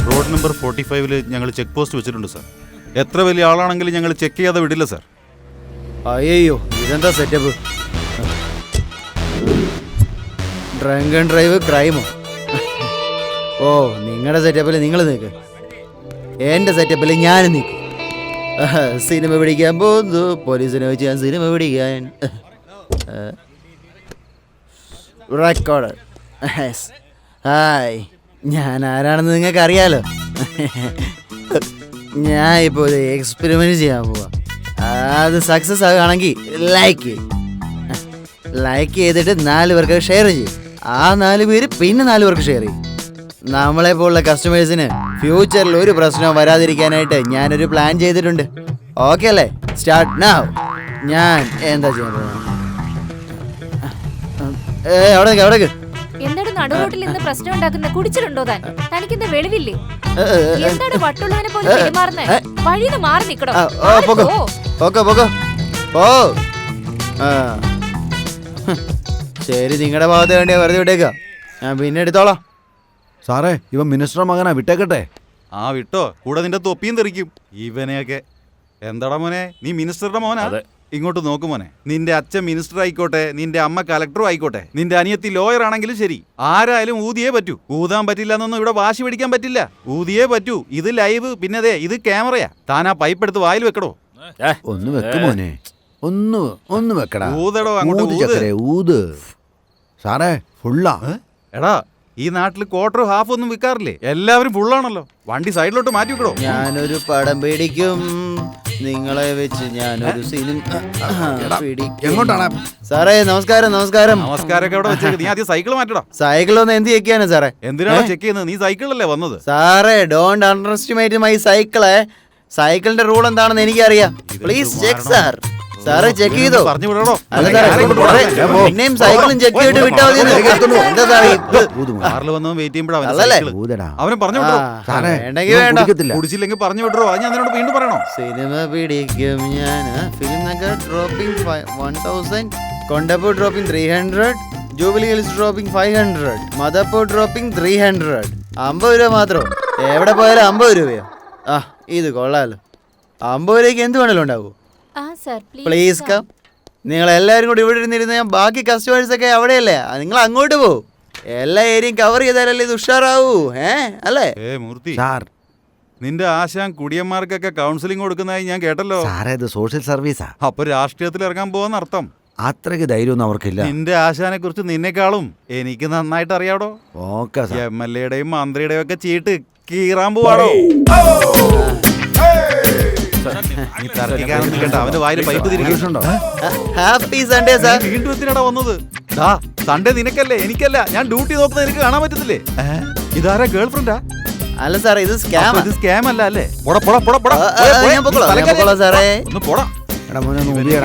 Road number 45 ഞങ്ങൾ check post വെച്ചിട്ടുണ്ട് sir. എത്ര വലിയ ആളാണെങ്കിലും ഞങ്ങൾ ചെക്ക് ചെയ്യാതെ വിടില്ല സാർ. അയ്യോ, ഇതെന്താ സെറ്റപ്പ്? ഡ്രങ്ക് ആൻഡ് ഡ്രൈവ് ക്രൈമോ? ഓ, നിങ്ങളുടെ സെറ്റപ്പിൽ നിങ്ങൾ നിൽക്ക്, എൻ്റെ സെറ്റപ്പിൽ ഞാൻ നിൽക്കും. സിനിമ പിടിക്കാൻ പോകുന്നു, പോലീസിനെ വെച്ച് ഞാൻ സിനിമ പിടിക്കാൻ. റെക്കോർഡ്. ഹായ്, ഞാൻ ആരാണെന്ന് നിങ്ങൾക്ക് അറിയാലോ. ഞാൻ ഇപ്പോൾ ഒരു എക്സ്പെരിമെന്റ് ചെയ്യാൻ പോവാ. അത് സക്സസ് ആകുകയാണെങ്കിൽ ലൈക്ക് ചെയ്തിട്ട് 4 പേർക്ക് ഷെയർ ചെയ്യും. ആ 4 പേര് പിന്നെ 4 പേർക്ക് ഷെയർ ചെയ്യും. നമ്മളെ പോലുള്ള കസ്റ്റമേഴ്സിന് ഫ്യൂച്ചറിൽ ഒരു പ്രശ്നവും വരാതിരിക്കാനായിട്ട് ഞാനൊരു പ്ലാൻ ചെയ്തിട്ടുണ്ട്. ഓക്കെ അല്ലേ? Start now. ഞാൻ എന്താ ചെയ്യാൻ പോകുന്നത്? അവിടെ എന്താണ് നടുറോട്ടിൽ നിന്ന് പ്രശ്നം ഉണ്ടാക്കുന്ന? കുടിച്ചിട്ടുണ്ടോ താൻ? തനിക്കെന്താ വെളിവില്ലേ? എന്താണ് വട്ടുള്ളവനെ പോലെ പെരുമാറുന്നേ? വഴിന്ന് മാറി നിക്കണോ? ശരി, നിങ്ങളുടെ ഭാഗത്ത് വേണ്ടിയാ, വെറുതെ വിട്ടേക്കാം, ഞാൻ പിന്നെ എടുത്തോളാം. സാറേ, ഇവൻ മിനിസ്റ്റർ മകനാ, വിട്ടേക്കട്ടെ. ആ വിട്ടോ, കൂടെ നിന്റെ തൊപ്പിയും തെറിക്കും ഇവനെയൊക്കെ. എന്താടാ മോനെ, നീ മിനിസ്റ്ററുടെ മോനാ? ഇങ്ങോട്ട് നോക്ക് മോനെ, നിന്റെ അച്ഛൻ മിനിസ്റ്റർ ആയിക്കോട്ടെ, നിന്റെ അമ്മ കലക്ടറും ആയിക്കോട്ടെ, നിന്റെ അനിയത്തി ലോയർ ആണെങ്കിലും ശരി, ആരായാലും ഊതിയേ പറ്റൂ. ഊതാൻ പറ്റില്ല എന്നൊന്നും ഇവിടെ വാശി പിടിക്കാൻ പറ്റില്ല. ഊതിയേ പറ്റൂ. ഇത് ലൈവ്, പിന്നെ ഇത് ക്യാമറയാ. താൻ ആ പൈപ്പ് എടുത്ത് വായിൽ വെക്കടോ. ഒന്ന് വെക്ക് മോനെ, ഒന്ന് വെക്കടാ. ഊതടോ, അങ്ങോട്ട് ഊത്. സാറേ, ഫുള്ളാ. എടാ, ഈ നാട്ടിൽ ക്വാർട്ടർ ഹാഫ് ഒന്നും വിൽക്കാറില്ലേ? എല്ലാവരും ഫുള്ളാണല്ലോ. വണ്ടി സൈഡിലോട്ട് മാറ്റി വെക്കടോ. ഞാനൊരു പടം പിടിക്കും, നിങ്ങളെ വെച്ച് ഞാനൊരു സിനിമ എങ്ങോട്ടാണ്? സാറേ, നമസ്കാരം. നമസ്കാരമൊക്കെ അവിടെ വെച്ചേക്ക്. നീ ആദ്യം സൈക്കിൾ മാറ്റടാ. സൈക്കിൾ ഒന്ന് എന്ത് ചെക്കാണ് സാറേ? എന്തിനാണ് ചെക്ക് ചെയ്യുന്നത്? നീ സൈക്കിളല്ലേ വന്നത്? സാറേ, don't under estimate my cycle. സൈക്കിളിന്റെ റൂൾ എന്താണെന്ന് എനിക്കറിയാം. Please check sir. സാറേ, ചെക്ക് ചെയ്തോ? പറഞ്ഞു വിടണോ? അല്ല സാറേ, പിന്നെയും സൈക്കിളും ചെക്ക് ചെയ്തിട്ട് വിട്ടാൽ മതി. എന്താ സാറേ കാറിൽ വന്ന് വെയിറ്റ് ചെയ്യുമ്പോഴാണ് അവനെ പറഞ്ഞു വിടോ. വേണ്ട, കുടിച്ചില്ലെങ്കിൽ പറഞ്ഞു വിടോ. അത് ഞാൻ നിന്നോട് വീണ്ടും പറയണോ? സിനിമ പിടിക്കും ഞാൻ. Film Nagar dropping 1000, Kondapur dropping 300, Jubilee Hills dropping 500, Madapur dropping 300. 50 രൂപ മാത്രം. എവിടെ പോയാലും 50 രൂപയോ? ആ, ഇത് കൊള്ളാലോ. 50 രൂപയ്ക്ക് എന്ത് വേണേലും ഉണ്ടാവൂ. Please come. നിങ്ങൾ എല്ലാവരും കൂടി ഇവിടെ ഇരുന്നിരുന്ന ഞാൻ ബാക്കി കസ്റ്റമേഴ്സൊക്കെ അവിടെയല്ലേ, നിങ്ങൾ അങ്ങോട്ട് പോകും. എല്ലാ ഏരിയയും കവർ ചെയ്താലല്ലേ ഇത് ഉഷാറാവൂ. അല്ലേ മൂർത്തി? നിന്റെ ആശാൻ കുടിയന്മാർക്കൊക്കെ കൗൺസിലിംഗ് കൊടുക്കുന്നതായി ഞാൻ കേട്ടല്ലോ. സാറേ, ഇത് സോഷ്യൽ സർവീസാ. അപ്പൊ രാഷ്ട്രീയത്തിൽ ഇറങ്ങാൻ പോവാന്ന് അർത്ഥം. അത്രയ്ക്ക് ധൈര്യമൊന്നും അവർക്കില്ല. നിന്റെ ആശാനെ കുറിച്ച് നിന്നെക്കാളും എനിക്ക് നന്നായിട്ട് അറിയാടോ. MLA-യുടെയും മന്ത്രിയുടെയും ഒക്കെ ചീട്ട് കീറാൻ പോവാടോ. അവന്റെ വായിൽ പൈപ്പ് തിരിക്കുന്നുണ്ടോ? Happy Sunday sir. വീണ്ടും എത്തിനാടാ വന്നത്? സൺഡേ നിനക്കല്ലേ, എനിക്കല്ല. ഞാൻ ഡ്യൂട്ടി നോക്കുന്നത് എനിക്ക് കാണാൻ പറ്റത്തില്ലേ? ഇതാരാ, ഗേൾ ഫ്രണ്ടാ? അല്ല സാറേ, ഇത് സ്കാം. ഇത് സ്കാം അല്ല അല്ലേ?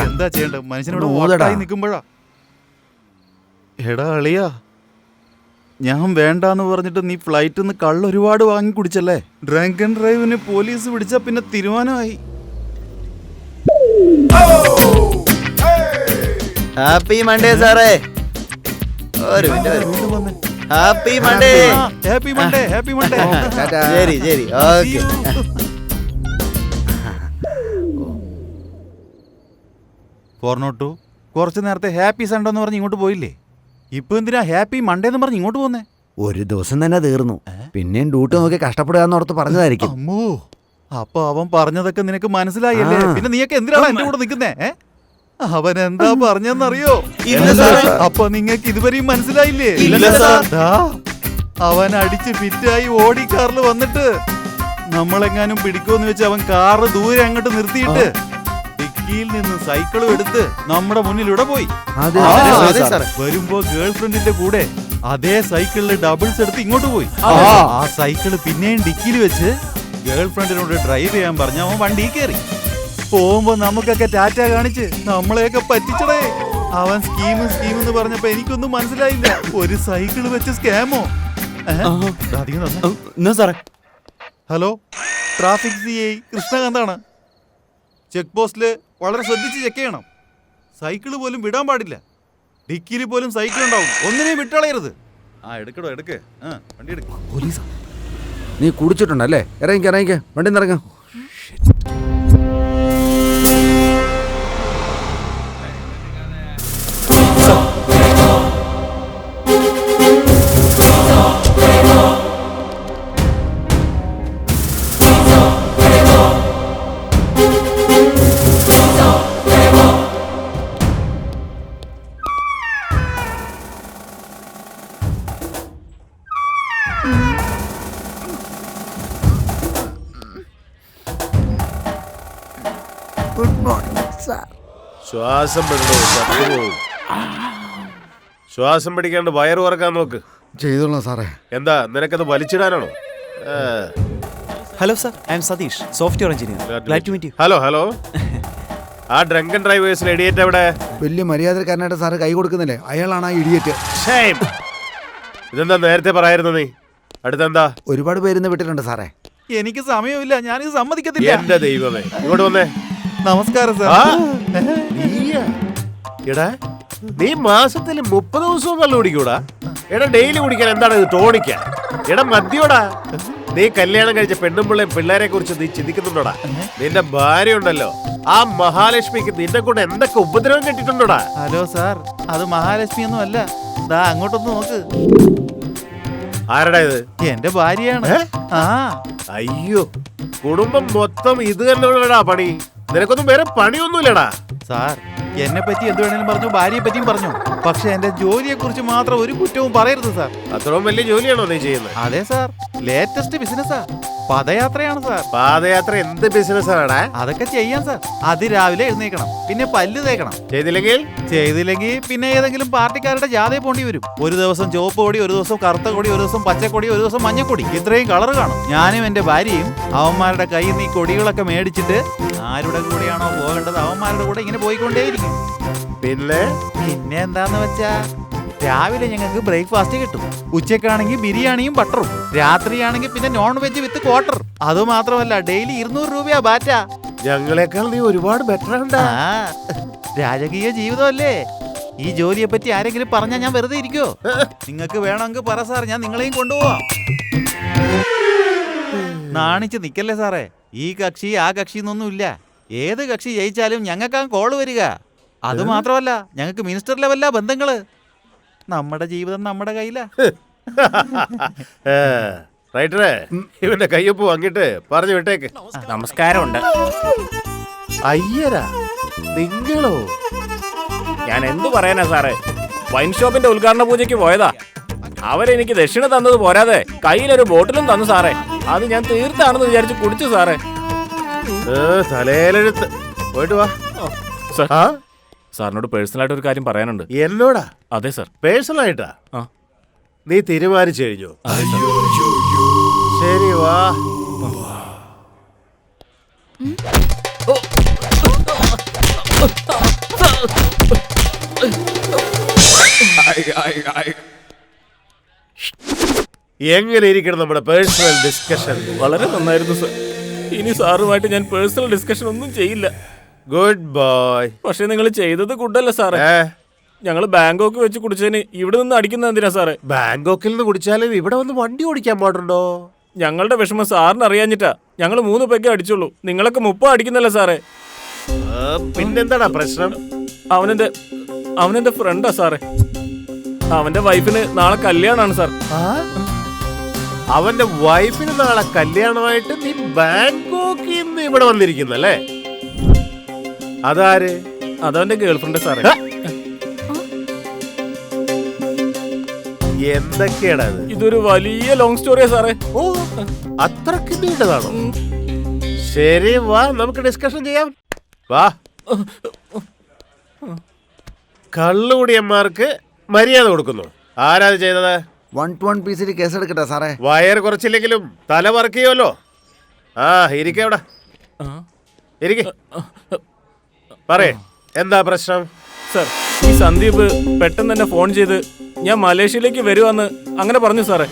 എന്താ ചെയ്യണ്ടത്? മനുഷ്യനോട് നിൽക്കുമ്പോഴാ. എടാ അളിയാ, ഞാൻ വേണ്ടാന്ന് പറഞ്ഞിട്ട് നീ ഫ്ലൈറ്റിൽ നിന്ന് കള്ള് ഒരുപാട് വാങ്ങി കുടിച്ചല്ലേ? ഡ്രങ്ക് ആൻഡ് ഡ്രൈവിന് പോലീസ് പിടിച്ച പിന്നെ തീരുമാനമായി. ഹാപ്പി മൺഡേ സാറേ. ഒരു minute. Happy Monday. Happy Monday. Happy Monday. ശരി ശരി, ഓക്കെ. ഫോർനോട്ടു, കുറച്ച് നേരത്തെ ഹാപ്പി സൺഡേ എന്ന് പറഞ്ഞ് ഇങ്ങോട്ട് പോയില്ലേ? ഇപ്പൊ എന്തിനാ ഹാപ്പി മൺഡേ എന്ന് പറഞ്ഞ് ഇങ്ങോട്ട് പോന്നേ? ഒരു ദിവസം തന്നെ തീർന്നു, പിന്നെയും ഡ്യൂട്ടി നോക്കി കഷ്ടപ്പെടുക ഓർത്ത് പറഞ്ഞതായിരിക്കും. അമ്മോ, അപ്പൊ അവൻ പറഞ്ഞതൊക്കെ നിനക്ക് മനസ്സിലായല്ലേ? പിന്നെ നീയൊക്കെ എന്തിനാണ് എന്റെ കൂടെ നിൽക്കുന്നേ? അവൻ എന്താ പറഞ്ഞെന്നറിയോ? അപ്പൊ നിങ്ങക്ക് ഇതുവരെയും മനസ്സിലായില്ലേ? അവൻ അടിച്ച് ഫിറ്റായി ഓടി കാറിൽ വന്നിട്ട് നമ്മളെങ്ങാനും പിടിക്കുമെന്ന് വെച്ച് അവൻ കാറ് ദൂരെ അങ്ങോട്ട് നിർത്തിയിട്ട് ഡിക്കിയിൽ നിന്ന് സൈക്കിളും എടുത്ത് നമ്മുടെ മുന്നിലൂടെ പോയി. വരുമ്പോ ഗേൾ ഫ്രണ്ടിന്റെ കൂടെ അതേ സൈക്കിളിൽ ഡബിൾസ് എടുത്ത് ഇങ്ങോട്ട് പോയി. ആ സൈക്കിള് പിന്നെയും ഡിക്കിയിൽ വെച്ച് ഗേൾ ഫ്രണ്ടിനോട് ഡ്രൈവ് ചെയ്യാൻ പറഞ്ഞ അവൻ വണ്ടി കയറി. പോകുമ്പോ നമുക്കൊക്കെ ടാറ്റ കാണിച്ച് നമ്മളെയൊക്കെ പറ്റിച്ചടേ. അവൻ സ്കീം എന്ന് പറഞ്ഞപ്പോ എനിക്കൊന്നും മനസ്സിലായില്ല. ഒരു സൈക്കിള് വെച്ച് സ്കാമോ? ഹലോ, ട്രാഫിക് CI കൃഷ്ണകാന്താണ്. ചെക്ക് പോസ്റ്റില് വളരെ ശ്രദ്ധിച്ച് ചെക്ക് ചെയ്യണം. സൈക്കിള് പോലും വിടാൻ പാടില്ല. ഡിക്കിയിൽ പോലും സൈക്കിൾ ഉണ്ടാവും. ഒന്നിനെയും വിട്ടളയരുത്. എടുക്കടോ, എടുക്ക്. വണ്ടി എടുക്ക. നീ കുടിച്ചിട്ടുണ്ടല്ലേ? ഇറങ്ങിക്ക വണ്ടി നിറങ്ങ. ശ്വാസം പിടിക്കാണ്ട് വയറ് കുറക്കാൻ നോക്ക്. ചെയ്തോളാം സാറേ. എന്താ നിനക്കത് വലിച്ചിടാനാണോ? Hello sir, I am Satish, software engineer. Glad to meet you. Hello ആ ഡ്രങ്കൻ ഡ്രൈവേഴ്സിൽ ഇഡിയറ്റ് എവിടെ? വലിയ മര്യാദക്കാരനായിട്ട് സാറ് കൈ കൊടുക്കുന്നില്ലേ, അയാളാണ് ആ ഇഡിയറ്റ്. ഇതെന്താ നേരത്തെ പറയായിരുന്നു നീ? അടുത്തെന്താ? ഒരുപാട് പേരിന്ന് വിട്ടിട്ടുണ്ട് സാറേ. എനിക്ക് സമയമില്ല, ഞാനിത് സമ്മതിക്കത്തില്ല. എന്റെ ദൈവമേ, ഇങ്ങോട്ട് വന്നേ. നമസ്കാരം സാർ. എടാ നീ മാസത്തിൽ 30 ദിവസവും കള്ളു കുടിക്കൂടാ? എടാ ഡെയിലി കുടിക്കാൻ എന്താണ് ഇത്? ടോണിക്ക? എടാ മദ്യോടാ? നീ കല്യാണം കഴിച്ച പെണ്ണും പിള്ളേം പിള്ളേരെ കുറിച്ച് നീ ചിന്തിക്കുന്നുണ്ടോടാ? നിന്റെ ഭാര്യ ഉണ്ടല്ലോ, ആ മഹാലക്ഷ്മിക്ക് നിന്നെ കൊണ്ട് എന്തൊക്കെ ഉപദ്രവം കെട്ടിട്ടുണ്ടോടാ? ഹലോ സാർ, അത് മഹാലക്ഷ്മി ഒന്നും അല്ല. ദാ അങ്ങോട്ടൊന്ന് നോക്ക്. ആരടാ ഇത്? എന്റെ ഭാര്യയാണ്. അയ്യോ, കുടുംബം മൊത്തം ഇത് തന്നെയുള്ളടാ പണി. നിനക്കൊന്നും വേറെ പണിയൊന്നുമില്ലടാ. സാർ, എന്നെ പറ്റി എന്ത് വേണേലും പറഞ്ഞു, ഭാര്യയെ പറ്റിയും പറഞ്ഞു. പക്ഷെ എന്റെ ജോലിയെ കുറിച്ച് മാത്രം ഒരു കുറ്റവും പറയരുത് സാർ. അത്രയും വലിയ ജോലിയാണോ നീ ചെയ്യുന്നത്? അതെ സാർ, ലേറ്റസ്റ്റ് ബിസിനസ്സാ. പദയാത്രയാണ് സാർ. പാദയാത്ര എന്ത് ബിസിനസ്സാണ്? അതൊക്കെ ചെയ്യാം സാർ. അതിരാവിലെ എഴുന്നേക്കണം, പിന്നെ പല്ല് തേക്കണം. ചെയ്തില്ലെങ്കിൽ പിന്നെ ഏതെങ്കിലും പാർട്ടിക്കാരുടെ ജാഥയിൽ പോണ്ടി വരും. ഒരു ദിവസം ചുവപ്പ് കൊടി, ഒരു ദിവസം കറുത്ത കൊടി, ഒരു ദിവസം പച്ചക്കൊടി, ഒരു ദിവസം മഞ്ഞക്കൊടി. ഇത്രയും കളർ കാണും. ഞാനും എന്റെ ഭാര്യയും അവന്മാരുടെ കയ്യിൽ നിന്ന് ഈ കൊടികളൊക്കെ മേടിച്ചിട്ട് ആരുടെ കൂടെയാണോ പോകേണ്ടത് അവന്മാരുടെ കൂടെ ഇങ്ങനെ പോയിക്കൊണ്ടേയിരിക്കും. പിന്നെ എന്താന്ന് വെച്ചാ, രാവിലെ ഞങ്ങൾക്ക് ബ്രേക്ക്ഫാസ്റ്റ് കിട്ടും, ഉച്ചക്കാണെങ്കിൽ ബിരിയാണിയും ബട്ടറും, രാത്രിയാണെങ്കിൽ പിന്നെ നോൺ വെജ് വിത്ത് ക്വാർട്ടർ. അതുമാത്രമല്ല, ഡെയിലി 200 രൂപയാ ബാറ്റ. ഞങ്ങളെക്കാൾ നീ ഒരുപാട് ബെറ്റർ ഉണ്ടാ. രാജകീയ ജീവിതമല്ലേ. ഈ ജോലിയെ പറ്റി ആരെങ്കിലും പറഞ്ഞാൽ ഞാൻ വെറുതെ ഇരിക്കോ? നിങ്ങൾക്ക് വേണമെങ്കിൽ പറ സാർ, ഞാൻ നിങ്ങളെയും കൊണ്ടുപോവാം. നാണിച്ച് നിക്കല്ലേ സാറേ. ഈ കക്ഷി ആ കക്ഷി എന്നൊന്നുമില്ല. ഏത് കക്ഷി ജയിച്ചാലും ഞങ്ങൾക്ക് ആ കോള് വരിക. അത് മാത്രമല്ല, ഞങ്ങൾക്ക് മിനിസ്റ്റർ ലെവലിലാ ബന്ധങ്ങള്. നമ്മുടെ ജീവിതം നമ്മുടെ കയ്യിലാ. റൈറ്ററേ, ഇവന്റെ കയ്യൊപ്പ് വാങ്ങിട്ട് പറഞ്ഞു വിട്ടേക്ക്. നമസ്കാരമുണ്ട്. അയ്യരാ, നിങ്ങളോ? ഞാൻ എന്തു പറയാനാ സാറേ, വൈൻ ഷോപ്പിന്റെ ഉദ്ഘാടന പൂജയ്ക്ക് പോയതാ. അവരെനിക്ക് ദക്ഷിണ തന്നത് പോരാതെ കയ്യിലൊരു ബോട്ടിലും തന്നു സാറേ. അത് ഞാൻ തീർത്താണെന്ന് വിചാരിച്ച് കുടിച്ചു സാറേ. തലേലെഴുത്ത്. പോയിട്ട് വാ. സാറിനോട് പേഴ്സണലായിട്ട് ഒരു കാര്യം പറയാനുണ്ട്. എന്നോടാ? അതെ സാർ. പേഴ്സണലായിട്ടാ? നീ തീരുമാനിച്ചു കഴിഞ്ഞു? ശരി, വാ. എങ്ങനെ ഇരിക്കണം നമ്മുടെ പേഴ്സണൽ ഡിസ്കഷൻ? വളരെ നന്നായിരുന്നു സാർ. ഇനി സാറുമായിട്ട് ഞാൻ പേഴ്സണൽ ഡിസ്കഷൻ ഒന്നും ചെയ്യില്ല. Good boy. പക്ഷെ നിങ്ങൾ ചെയ്തത് ഗുഡല്ല സാറേ. ഞങ്ങൾ ബാങ്കോക്ക് വെച്ച് കുടിച്ചതിന് ഇവിടെ നിന്ന് അടിക്കുന്നത് എന്തിനാ സാറേ? ബാങ്കോക്കിൽ നിന്ന് കുടിച്ചാലും ഇവിടെ വന്ന് വണ്ടി ഓടിക്കാൻ പാടുണ്ടോ? ഞങ്ങളുടെ വിഷമം സാറിന് അറിയാഞ്ഞിട്ടാ. ഞങ്ങൾ 3 പെഗ്ഗേ അടിച്ചുള്ളൂ, നിങ്ങളൊക്കെ 30 അടിക്കുന്നല്ലേ സാറേ? പിന്നെന്താടാ പ്രശ്നം? അവനെന്റെ ഫ്രണ്ടാ സാറേ. അവന്റെ വൈഫിന് നാളെ കല്യാണമാണ് സാർ. അവന്റെ വൈഫിന് നാളെ കല്യാണമായിട്ട് നീ ബാങ്കോക്കിൽ നിന്ന് ഇവിടെ വന്നിരിക്കുന്നല്ലേ? അതാര്? അതവന്റെ ഗേൾഫ്രണ്ട് സാറേ. എന്തൊക്കെയാടാ ഇതൊരു വലിയ ലോങ് സ്റ്റോറിയാ സാറേ. ഓ, അത്രക്ക് നീണ്ടതാണോ? ശരി, വാ, നമുക്ക് ഡിസ്കഷൻ ചെയ്യാം. വാ. കള്ളുകുടിയന്മാർക്ക് മര്യാദ കൊടുക്കുന്നു. ആരാ ചെയ്തത്? 1-1 പീസിൽ കേസെടുക്കട്ടെ സാറേ? വയറ് കുറച്ചില്ലെങ്കിലും തല വറക്കിയോല്ലോ. ഇരിക്കവിടെ ഇരിക്ക. പറയേ, എന്താ പ്രശ്നം? സാർ, ഈ സന്ദീപ് പെട്ടെന്ന് തന്നെ ഫോൺ ചെയ്ത് ഞാൻ മലേഷ്യയിലേക്ക് വരുവാന്ന് അങ്ങനെ പറഞ്ഞു സാറേ.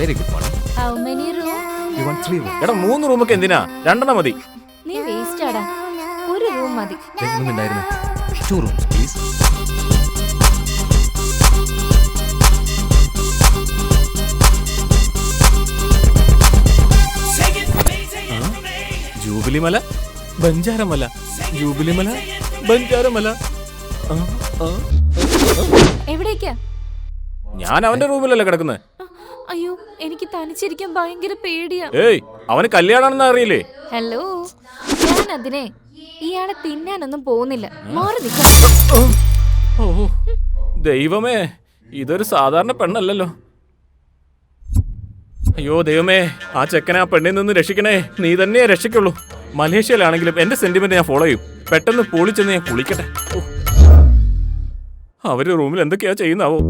Very good morning. How many room? You want 3 room? എടാ 3 റൂമൊക്കെ എന്തിനാ? 2 മതി. നീ വേസ്റ്റ് ആടാ. ഒരു റൂം മതി. ഉണ്ടായിരുന്നു 2 റൂംസ് പ്ലീസ്. ജൂബിലിമല ബഞ്ചാരമല, ജൂബിലിമല ബഞ്ചാരമല. എവിടേക്കാ? ഞാൻ അവന്റെ റൂമിലല്ലേ കിടക്കുന്നത്. അയ്യോ, എനിക്ക് തനിച്ചിരിക്കാൻ ഭയങ്കര പേടിയാ. ഏയ്, അവന് കല്യാണമെന്ന് അറിയില്ലേ? ഹലോ, ഞാൻ അതിനെ ഇയാളെ തിന്നാനൊന്നും പോകുന്നില്ല. മാറി നിൽക്കണം. ഓ ദൈവമേ, ഇതൊരു സാധാരണ പെണ്ണല്ലല്ലോ. അയ്യോ ദൈവമേ, ആ ചെക്കനെ ആ പെണ്ണിൽ നിന്ന് രക്ഷിക്കണേ. നീ തന്നെ രക്ഷിക്കുള്ളൂ. മലേഷ്യയിലാണെങ്കിലും എന്റെ സെന്റിമെന്റ് ഞാൻ ഫോളോ ചെയ്യും. പെട്ടെന്ന് പൊളിച്ചെന്ന് ഞാൻ കുളിക്കട്ടെ. അവര് റൂമിൽ എന്തൊക്കെയാ ചെയ്യുന്നാവോ?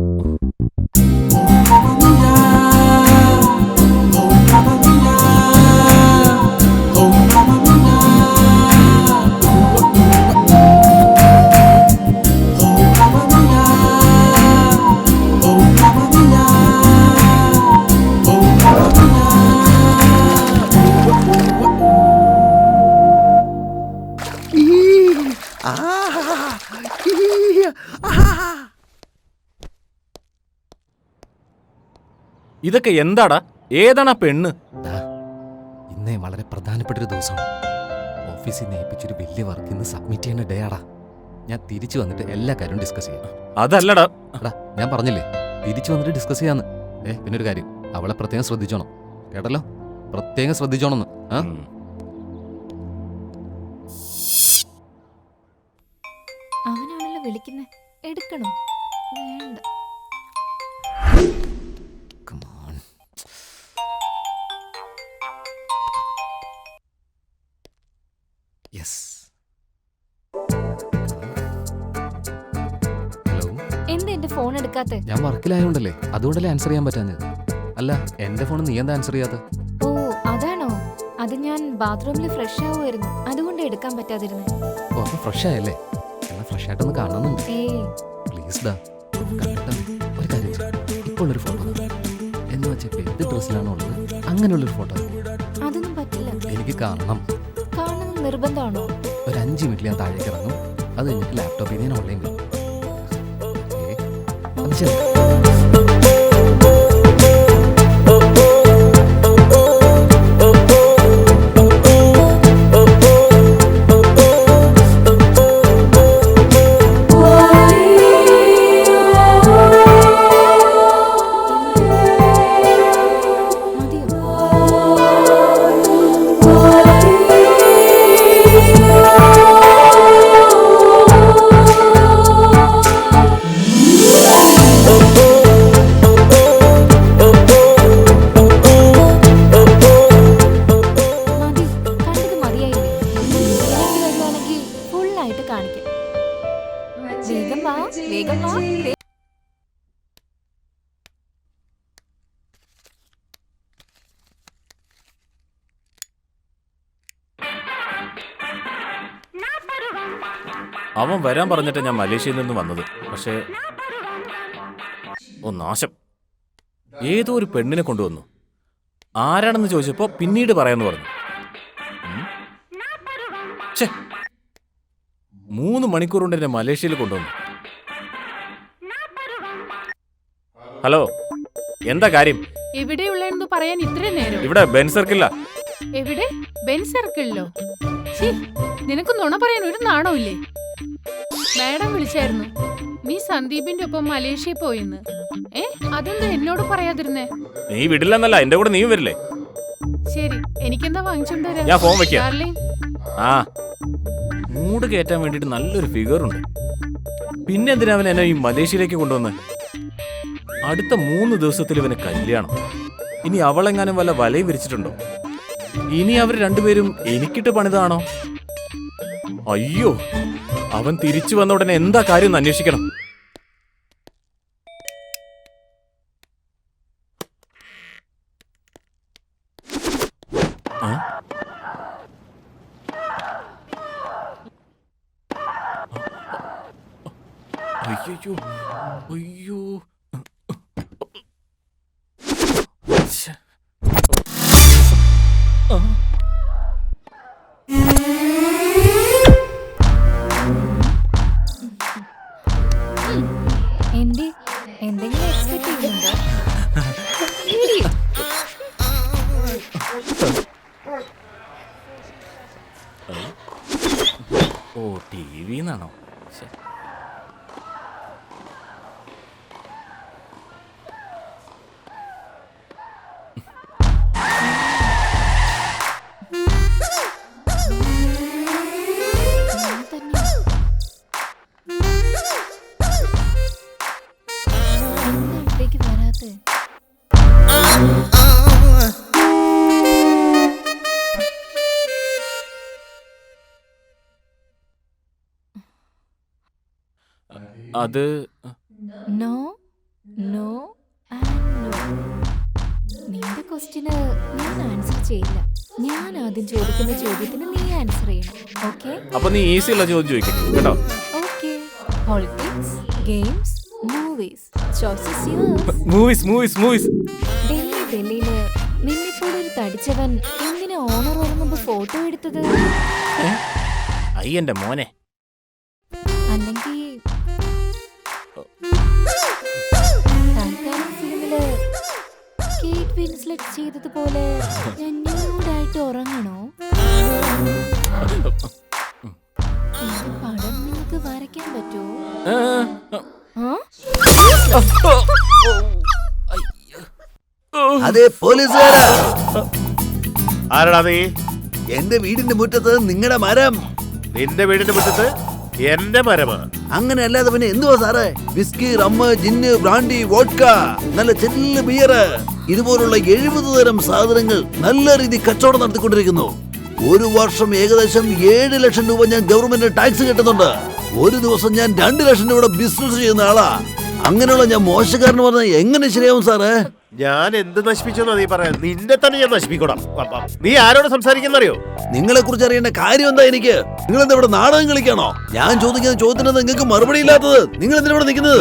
ഇതൊക്കെ എന്താടാ? ഏതാണ് ആ പെണ്ണ്? ഇന്നേ വളരെ പ്രധാനപ്പെട്ടൊരു ദിവസമാണ്. ഓഫീസിൽ നിന്ന് ഏൽപ്പിച്ചൊരു വലിയ വർക്ക് ഇന്ന് സബ്മിറ്റ് ചെയ്യുന്ന ഡേ ആടാ. ഞാൻ തിരിച്ചു വന്നിട്ട് എല്ലാ കാര്യവും ഡിസ്കസ് ചെയ്യാം. അതല്ലടാ. എടാ, ഞാൻ പറഞ്ഞില്ലേ തിരിച്ചു വന്നിട്ട് ഡിസ്കസ് ചെയ്യാന്ന്. പിന്നെ ഒരു കാര്യം, അവളെ പ്രത്യേകം ശ്രദ്ധിച്ചോണം കേട്ടല്ലോ. പ്രത്യേകം ശ്രദ്ധിച്ചോണമെന്ന്. അവനാണല്ലോ വിളിക്കുന്നേ. എടുക്കണോ? വേണ്ട. Come on. Yes. ഹലോ. എന്താ എന്റെ ഫോൺ എടുക്കാത്തെ? ഞാൻ വർക്കിലായോണ്ടല്ലേ, അതുകൊണ്ടല്ലേ ആൻസർ ചെയ്യാൻ പറ്റാഞ്ഞത്. അല്ല, എന്റെ ഫോൺ നീ എന്താ ആൻസർ ചെയ്യാത്ത? ഓ അതാണോ? അത് ഞാൻ ബാത്റൂമിൽ ഫ്രഷ് ആവുമായിരുന്നു, അതുകൊണ്ട് എടുക്കാൻ പറ്റാതിരുന്നേ. ഓ, അപ്പൊ ഫ്രഷ് ആയല്ലേ? എന്നാ ഫ്രഷ് ആയിട്ടൊന്ന് കാണുന്നുണ്ട്. പ്ലീസ് ഡാ, കണ്ടിട്ടാ ഒരു കാര്യം ചെയ്യ്. ഇപ്പോൾ ഒരു ഫോട്ടോ എന്ന് വെച്ചാൽ ഏത് ഡ്രസ്സിലാണോ ഉള്ളത് അങ്ങനെയുള്ളൊരു ഫോട്ടോ. അതൊന്നും പറ്റില്ല. എനിക്ക് കാണണം. കാണുന്നത് നിർബന്ധമാണോ? ഒരു 5 മിനിറ്റിൽ ഞാൻ താഴേക്ക് ഇറങ്ങും. അത് കഴിഞ്ഞിട്ട് ലാപ്ടോപ്പിൽ ഞാൻ ഓൺലൈൻ വരും. അത് ശരി. അവൻ വരാൻ പറഞ്ഞിട്ട് ഞാൻ മലേഷ്യയിൽ നിന്ന് വന്നത്. പക്ഷേ നാശം, ഏതോ ഒരു പെണ്ണിനെ കൊണ്ടുവന്നു. ആരാണെന്ന് ചോദിച്ചപ്പോ പിന്നീട് പറയാന്ന് പറഞ്ഞു. 3 മണിക്കൂർ കൊണ്ട് എന്നെ മലേഷ്യയിൽ കൊണ്ടുവന്നു. ഹലോ, എന്താ കാര്യം? എവിടെയുള്ളതെന്ന് പറയാൻ ഇത്ര നേരം? ഇവിടെ ബെൻ സർക്കില്ല. എവിടെ? ബെൻ സർക്കിളിലോ? നിനക്ക് നുണ പറയാൻ ഒരു നാണമില്ലേ? മാഡം വിളിച്ചായിരുന്നു, നീ സന്ദീപിന്റെ ഒപ്പം മലേഷ്യയിൽ പോയിന്ന്. അതെന്താ എന്നോട് പറയാതിരുന്നേ? നീ വിടില്ലെന്നല്ല, എന്റെ കൂടെ നീയും വരില്ലേ? ശരി, എനിക്കെന്താ വാങ്ങിച്ചോണ്ടരാ? ഞാൻ ഫോൺ വെക്കാം. ആ, മൂഡ് കയറ്റാൻ വേണ്ടിട്ട് നല്ലൊരു ഫിഗറുണ്ട്. പിന്നെ എന്തിനാ അവൻ എന്നെ ഈ മലേഷ്യയിലേക്ക് കൊണ്ടുവന്ന്? അടുത്ത 3 ദിവസത്തിൽ ഇവന് കല്യാണം. ഇനി അവളെങ്ങാനും വല്ല വലയും വിരിച്ചിട്ടുണ്ടോ? ഇനി അവർ രണ്ടുപേരും എനിക്കിട്ട് പണിതാണോ? അയ്യോ, അവൻ തിരിച്ചു വന്ന ഉടനെ എന്താ കാര്യം അന്വേഷിക്കണം. അയ്യോ, അയ്യോ, എന്റെ എന്തെങ്കിലും എക്സ്പെക്ട് ചെയ്യുന്നുണ്ടോ? ഇടി. ഓ ടി വിന്നാണോ? ഞാൻ തന്നെ. എന്താ ഇവിടേക്ക് വരാത്തെ? അത് നോ നോ ആൻഡ് നോ. നിന്റെ ക്വസ്റ്റ്യന് ഞാൻ ആൻസർ ചെയ്യില്ല. ഞാൻ ആദ്യം ചോദിക്കുന്ന ചോദ്യത്തിന് നീ ആൻസർ ചെയ്യണം. ഓക്കെ? അപ്പൊ നീ ഈസി ഉള്ള ചോദ്യം ചോദിക്കും കേട്ടോ. Okay. Politics, games, movies. Choices yours. Movies. ഡൽഹിയില് നിന്നെപ്പോലെ ഒരു തടിച്ചവൻ എന്തിനാ ഓണർ ഓർമ്മ ഫോട്ടോ എടുത്തത്? അയ്യന്റെ മോനെ. അല്ലെങ്കിൽ ടൈറ്റാനിക് ഫിലിമില് കേറ്റ് വിൻസ്ലെറ്റ് ചെയ്തതുപോലെ ഞാൻ ന്യൂഡായിട്ട് ഉറങ്ങണോ? ഈ പടം നിങ്ങൾക്ക് വരയ്ക്കാൻ പറ്റുമോ? ആ? അതെ പോലീസുകാരാ, ആരടാ നീ? എന്റെ വീടിന്റെ മുറ്റത്ത് നിങ്ങളുടെ മരം. നിന്റെ വീടിന്റെ മുറ്റത്ത് എന്റെ മരമാ? അങ്ങനെ അല്ലാതെ പിന്നെ എന്തുവാ സാറേ? വിസ്കി, റമ്മ്, ജിന്ന്, ബ്രാൻഡി, വോഡ്ക, നല്ല ചെല്ല് ബിയർ, ഇതുപോലുള്ള 70 തരം സാധനങ്ങൾ നല്ല രീതി കച്ചവടം നടത്തിക്കൊണ്ടിരിക്കുന്നു. ഒരു വർഷം ഏകദേശം 7 ലക്ഷം രൂപ ഞാൻ ഗവൺമെന്റ് ടാക്സ് കിട്ടുന്നുണ്ട്. ഒരു ദിവസം ഞാൻ 2 ലക്ഷം രൂപയുടെ ബിസിനസ് ചെയ്യുന്ന ആളാ. അങ്ങനെയുള്ള ഞാൻ മോശക്കാരന് പറഞ്ഞാൽ എങ്ങനെ ശരിയാവും സാറേ? ഞാൻ എന്ത് നശിപ്പിച്ചെന്നാ നീ പറയാ? നിന്നെ തന്നെ ഞാൻ നശിപ്പിക്കണം. നീ ആരോട് സംസാരിക്കുന്നറിയോ? നിങ്ങളെ കുറിച്ച് അറിയേണ്ട കാര്യം എന്താ എനിക്ക്? നിങ്ങൾ എന്താ ഇവിടെ നാടകം കളിക്കാണോ? ഞാൻ ചോദിക്കുന്ന ചോദ്യത്തിന് നിങ്ങൾക്ക് മറുപടി ഇല്ലാത്തത്. നിങ്ങൾ എന്തിനാ ഇവിടെ നിൽക്കുന്നത്?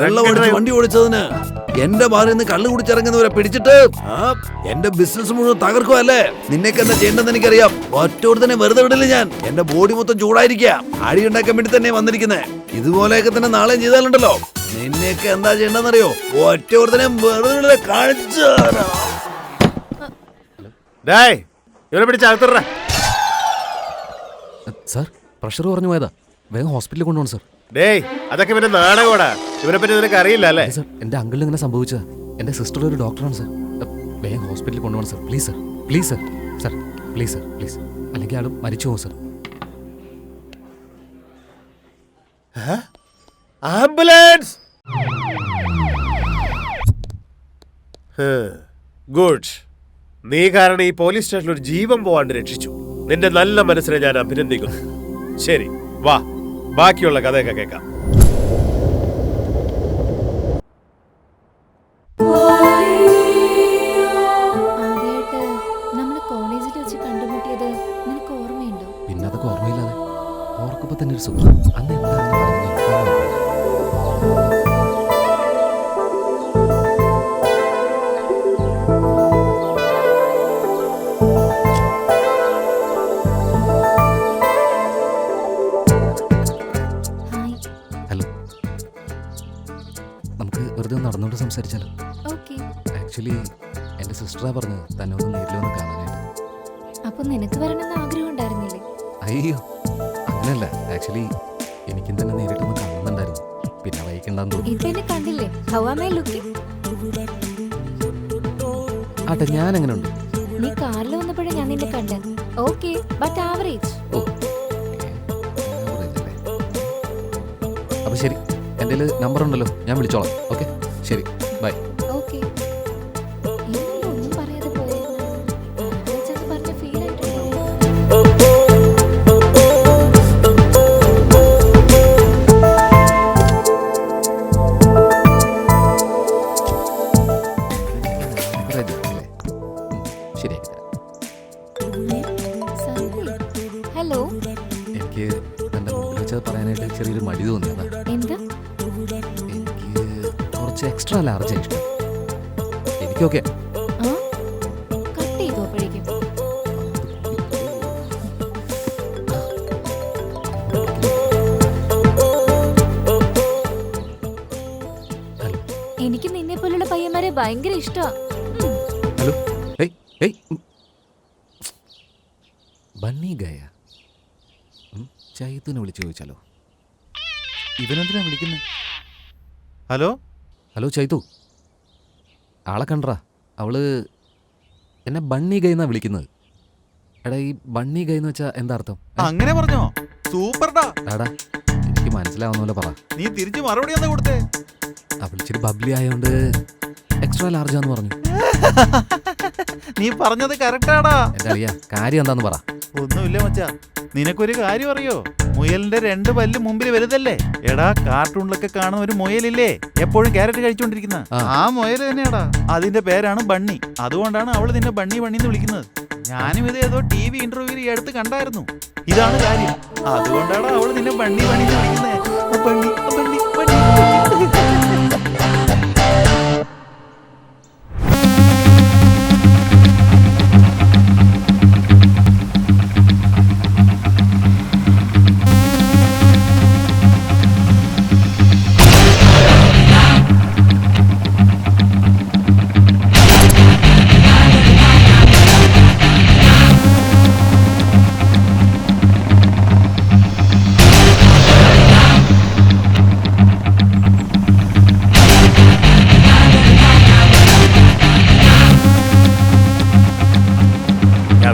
വെള്ളം വണ്ടി ഓടിച്ചതിന് എന്റെ ബാറിൽ നിന്ന് കള്ളു കുടിച്ചിറങ്ങുന്നവരെ പിടിച്ചിട്ട് എന്റെ ബിസിനസ് മുഴുവൻ തകർക്കുമല്ലേ? നിന്നൊക്കെ എന്താ ചെയ്യേണ്ടതെന്ന് എനിക്കറിയാം. ഒറ്റോട് തന്നെ വെറുതെ വിടില്ല ഞാൻ. എന്റെ ബോഡി മൊത്തം ചൂടായിരിക്കുക. അടി ഉണ്ടാക്കാൻ വേണ്ടി തന്നെ വന്നിരിക്കുന്നത്. ഇതുപോലെയൊക്കെ തന്നെ നാളെ ചെയ്താലുണ്ടല്ലോ, നിന്നെയൊക്കെ എന്താ ചെയ്യേണ്ടെന്നറിയോ? ഒറ്റോട് തന്നെ വെറുതെ കാണിച്ചു. ഇവരെ പിടിച്ചകത്തിട. സാർ പ്രഷർ കുറഞ്ഞു പോയതാ, വേഗം ഹോസ്പിറ്റലിൽ കൊണ്ടുപോകണം സാർ. ഡേയ്, അതൊക്കെ ഇവന്റെ നാടകോടാ. ഇവരെ പറ്റി നിനക്ക് അറിയില്ല അല്ലേ? സാർ എന്റെ അങ്കിളിന് ഇങ്ങനെ സംഭവിച്ചതാ. എന്റെ സിസ്റ്റർ ഒരു ഡോക്ടറാണ് സാർ. വേഗം ഹോസ്പിറ്റലിൽ കൊണ്ടുപോകണം sir. Please sir, please sir, sir please sir, please. അല്ലെങ്കിൽ ആളും മരിച്ചു പോകും സാർ. ആംബുലൻസ്! ഗുഡ്. നീ കാരണം ഈ പോലീസ് സ്റ്റേഷനിൽ ഒരു ജീവൻ പോവാണ്ട് രക്ഷിച്ചു. നിന്റെ നല്ല മനസ്സിനെ ഞാൻ അഭിനന്ദിക്കുന്നു. ശരി, വാ, ബാക്കിയുള്ള കഥയൊക്കെ കേൾക്കാം. ആദ്യമായിട്ട് നമ്മൾ കോളേജിൽ വെച്ച് കണ്ടുമുട്ടിയത് നിനക്ക് ഓർമ്മയുണ്ടോ? പിന്നെ അതൊക്കെ ഓർമ്മയില്ലാതെ ഓർക്കുമ്പോ തന്നെ ഒരു സുഖം. അന്ന് എന്താണെന്ന് പറഞ്ഞു. വെറുതെ നടന്നുകൊണ്ട് സംസാരിച്ചാലോ? ആക്ച്വലി എന്റെ സിസ്റ്ററാ പറഞ്ഞത് തന്നെ ഒന്ന് നേരിൽ വന്ന് കാണാനായിട്ട്. അപ്പൊ നിനക്ക് വരണമെന്ന് ആഗ്രഹം ഉണ്ടായിരുന്നില്ലേ? അയ്യോ അങ്ങനെയല്ല, ആക്ച്വലി എനിക്കും തന്നെ നേരിട്ടൊന്ന് കാണുന്നുണ്ടായിരുന്നു. പിന്നെ വൈകിട്ടുണ്ടാന്ന് തോന്നി. ഇപ്പൊ എന്നെ കണ്ടില്ലേ? How am I looking? ആട്ടെ, ഞാൻ എങ്ങനെ ഉണ്ട്? നീ കാറിൽ വന്നപ്പോഴേ ഞാൻ നിന്നെ കണ്ടേ. Okay, but average. ഓ അപ്പൊ ശരി, എൻ്റെ നമ്പർ ഉണ്ടല്ലോ, ഞാൻ വിളിച്ചോളാം. ഓക്കെ ശരി, ബൈ. ഓക്കെ. ഒന്നും പറയാതെ പോയേ. പറഞ്ഞ ഫീൽ ആയിട്ടുണ്ടോ? ഹലോ. എനിക്ക് തന്റെ മുമ്പിൽ വെച്ചത് പറയാനായിട്ട് ചെറിയൊരു മടി തോന്നിയതാ. എന്താ? എനിക്ക് കുറച്ച് എക്സ്ട്രാ ലാർജ് ഇഷ്ടം. എനിക്കൊക്കെ ഭയങ്കര ഇഷ്ടമാ. ഹലോ, ഏയ് ഏയ് ബണ്ണി ഗയ. ചൈത്തുനെ വിളിച്ചു ചോദിച്ചാലോ? ഇവനെന്തിനാ വിളിക്കുന്നത്? ഹലോ ഹലോ ചൈതു, ആളെ കണ്ടറാ. അവള് എന്നെ ബണ്ണി ഗൈ എന്നാ വിളിക്കുന്നത്. എടാ, ഈ ബണ്ണി ഗൈ എന്ന് വെച്ചാ എന്താ അർത്ഥം? അങ്ങനെ പറഞ്ഞോ? സൂപ്പർടാ. എടാ, എനിക്ക് മനസ്സിലാവുന്ന പോലെ പറ. നീ തിരിച്ചു മറുപടി എന്താ കൊടുത്തേ? വിളിച്ചിട്ട് ബബ്ലി ആയോണ്ട് എക്സ്ട്രാ ലാർജാന്ന് പറഞ്ഞു. നീ പറഞ്ഞത് കറക്റ്റാടാ. എന്റെ അളിയാ, കാര്യം എന്താന്ന് പറ. ഒന്നുമില്ല മച്ചാ, നിനക്കൊരു കാര്യം അറിയോ? മുയലിന്റെ 2 പല്ല് മുമ്പിൽ വലുതല്ലേ? എടാ, കാർട്ടൂണിലൊക്കെ കാണുന്ന ഒരു മുയലില്ലേ, എപ്പോഴും ക്യാരറ്റ് കഴിച്ചോണ്ടിരിക്കുന്ന ആ മുയൽ തന്നെയാടാ. അതിന്റെ പേരാണ് ബണ്ണി. അതുകൊണ്ടാണ് അവള് നിന്നെ ബണ്ണി ബണ്ണി എന്ന് വിളിക്കുന്നത്. ഞാനും ഇത് ഏതോ TV ഇന്റർവ്യൂവിൽ ഈ അടുത്ത് കണ്ടായിരുന്നു. ഇതാണ് കാര്യം. അതുകൊണ്ടാണ് അവള് നിന്നെ ബണ്ണി ബണ്ണി എന്ന് വിളിക്കുന്നത്. Bunny bunny bunny.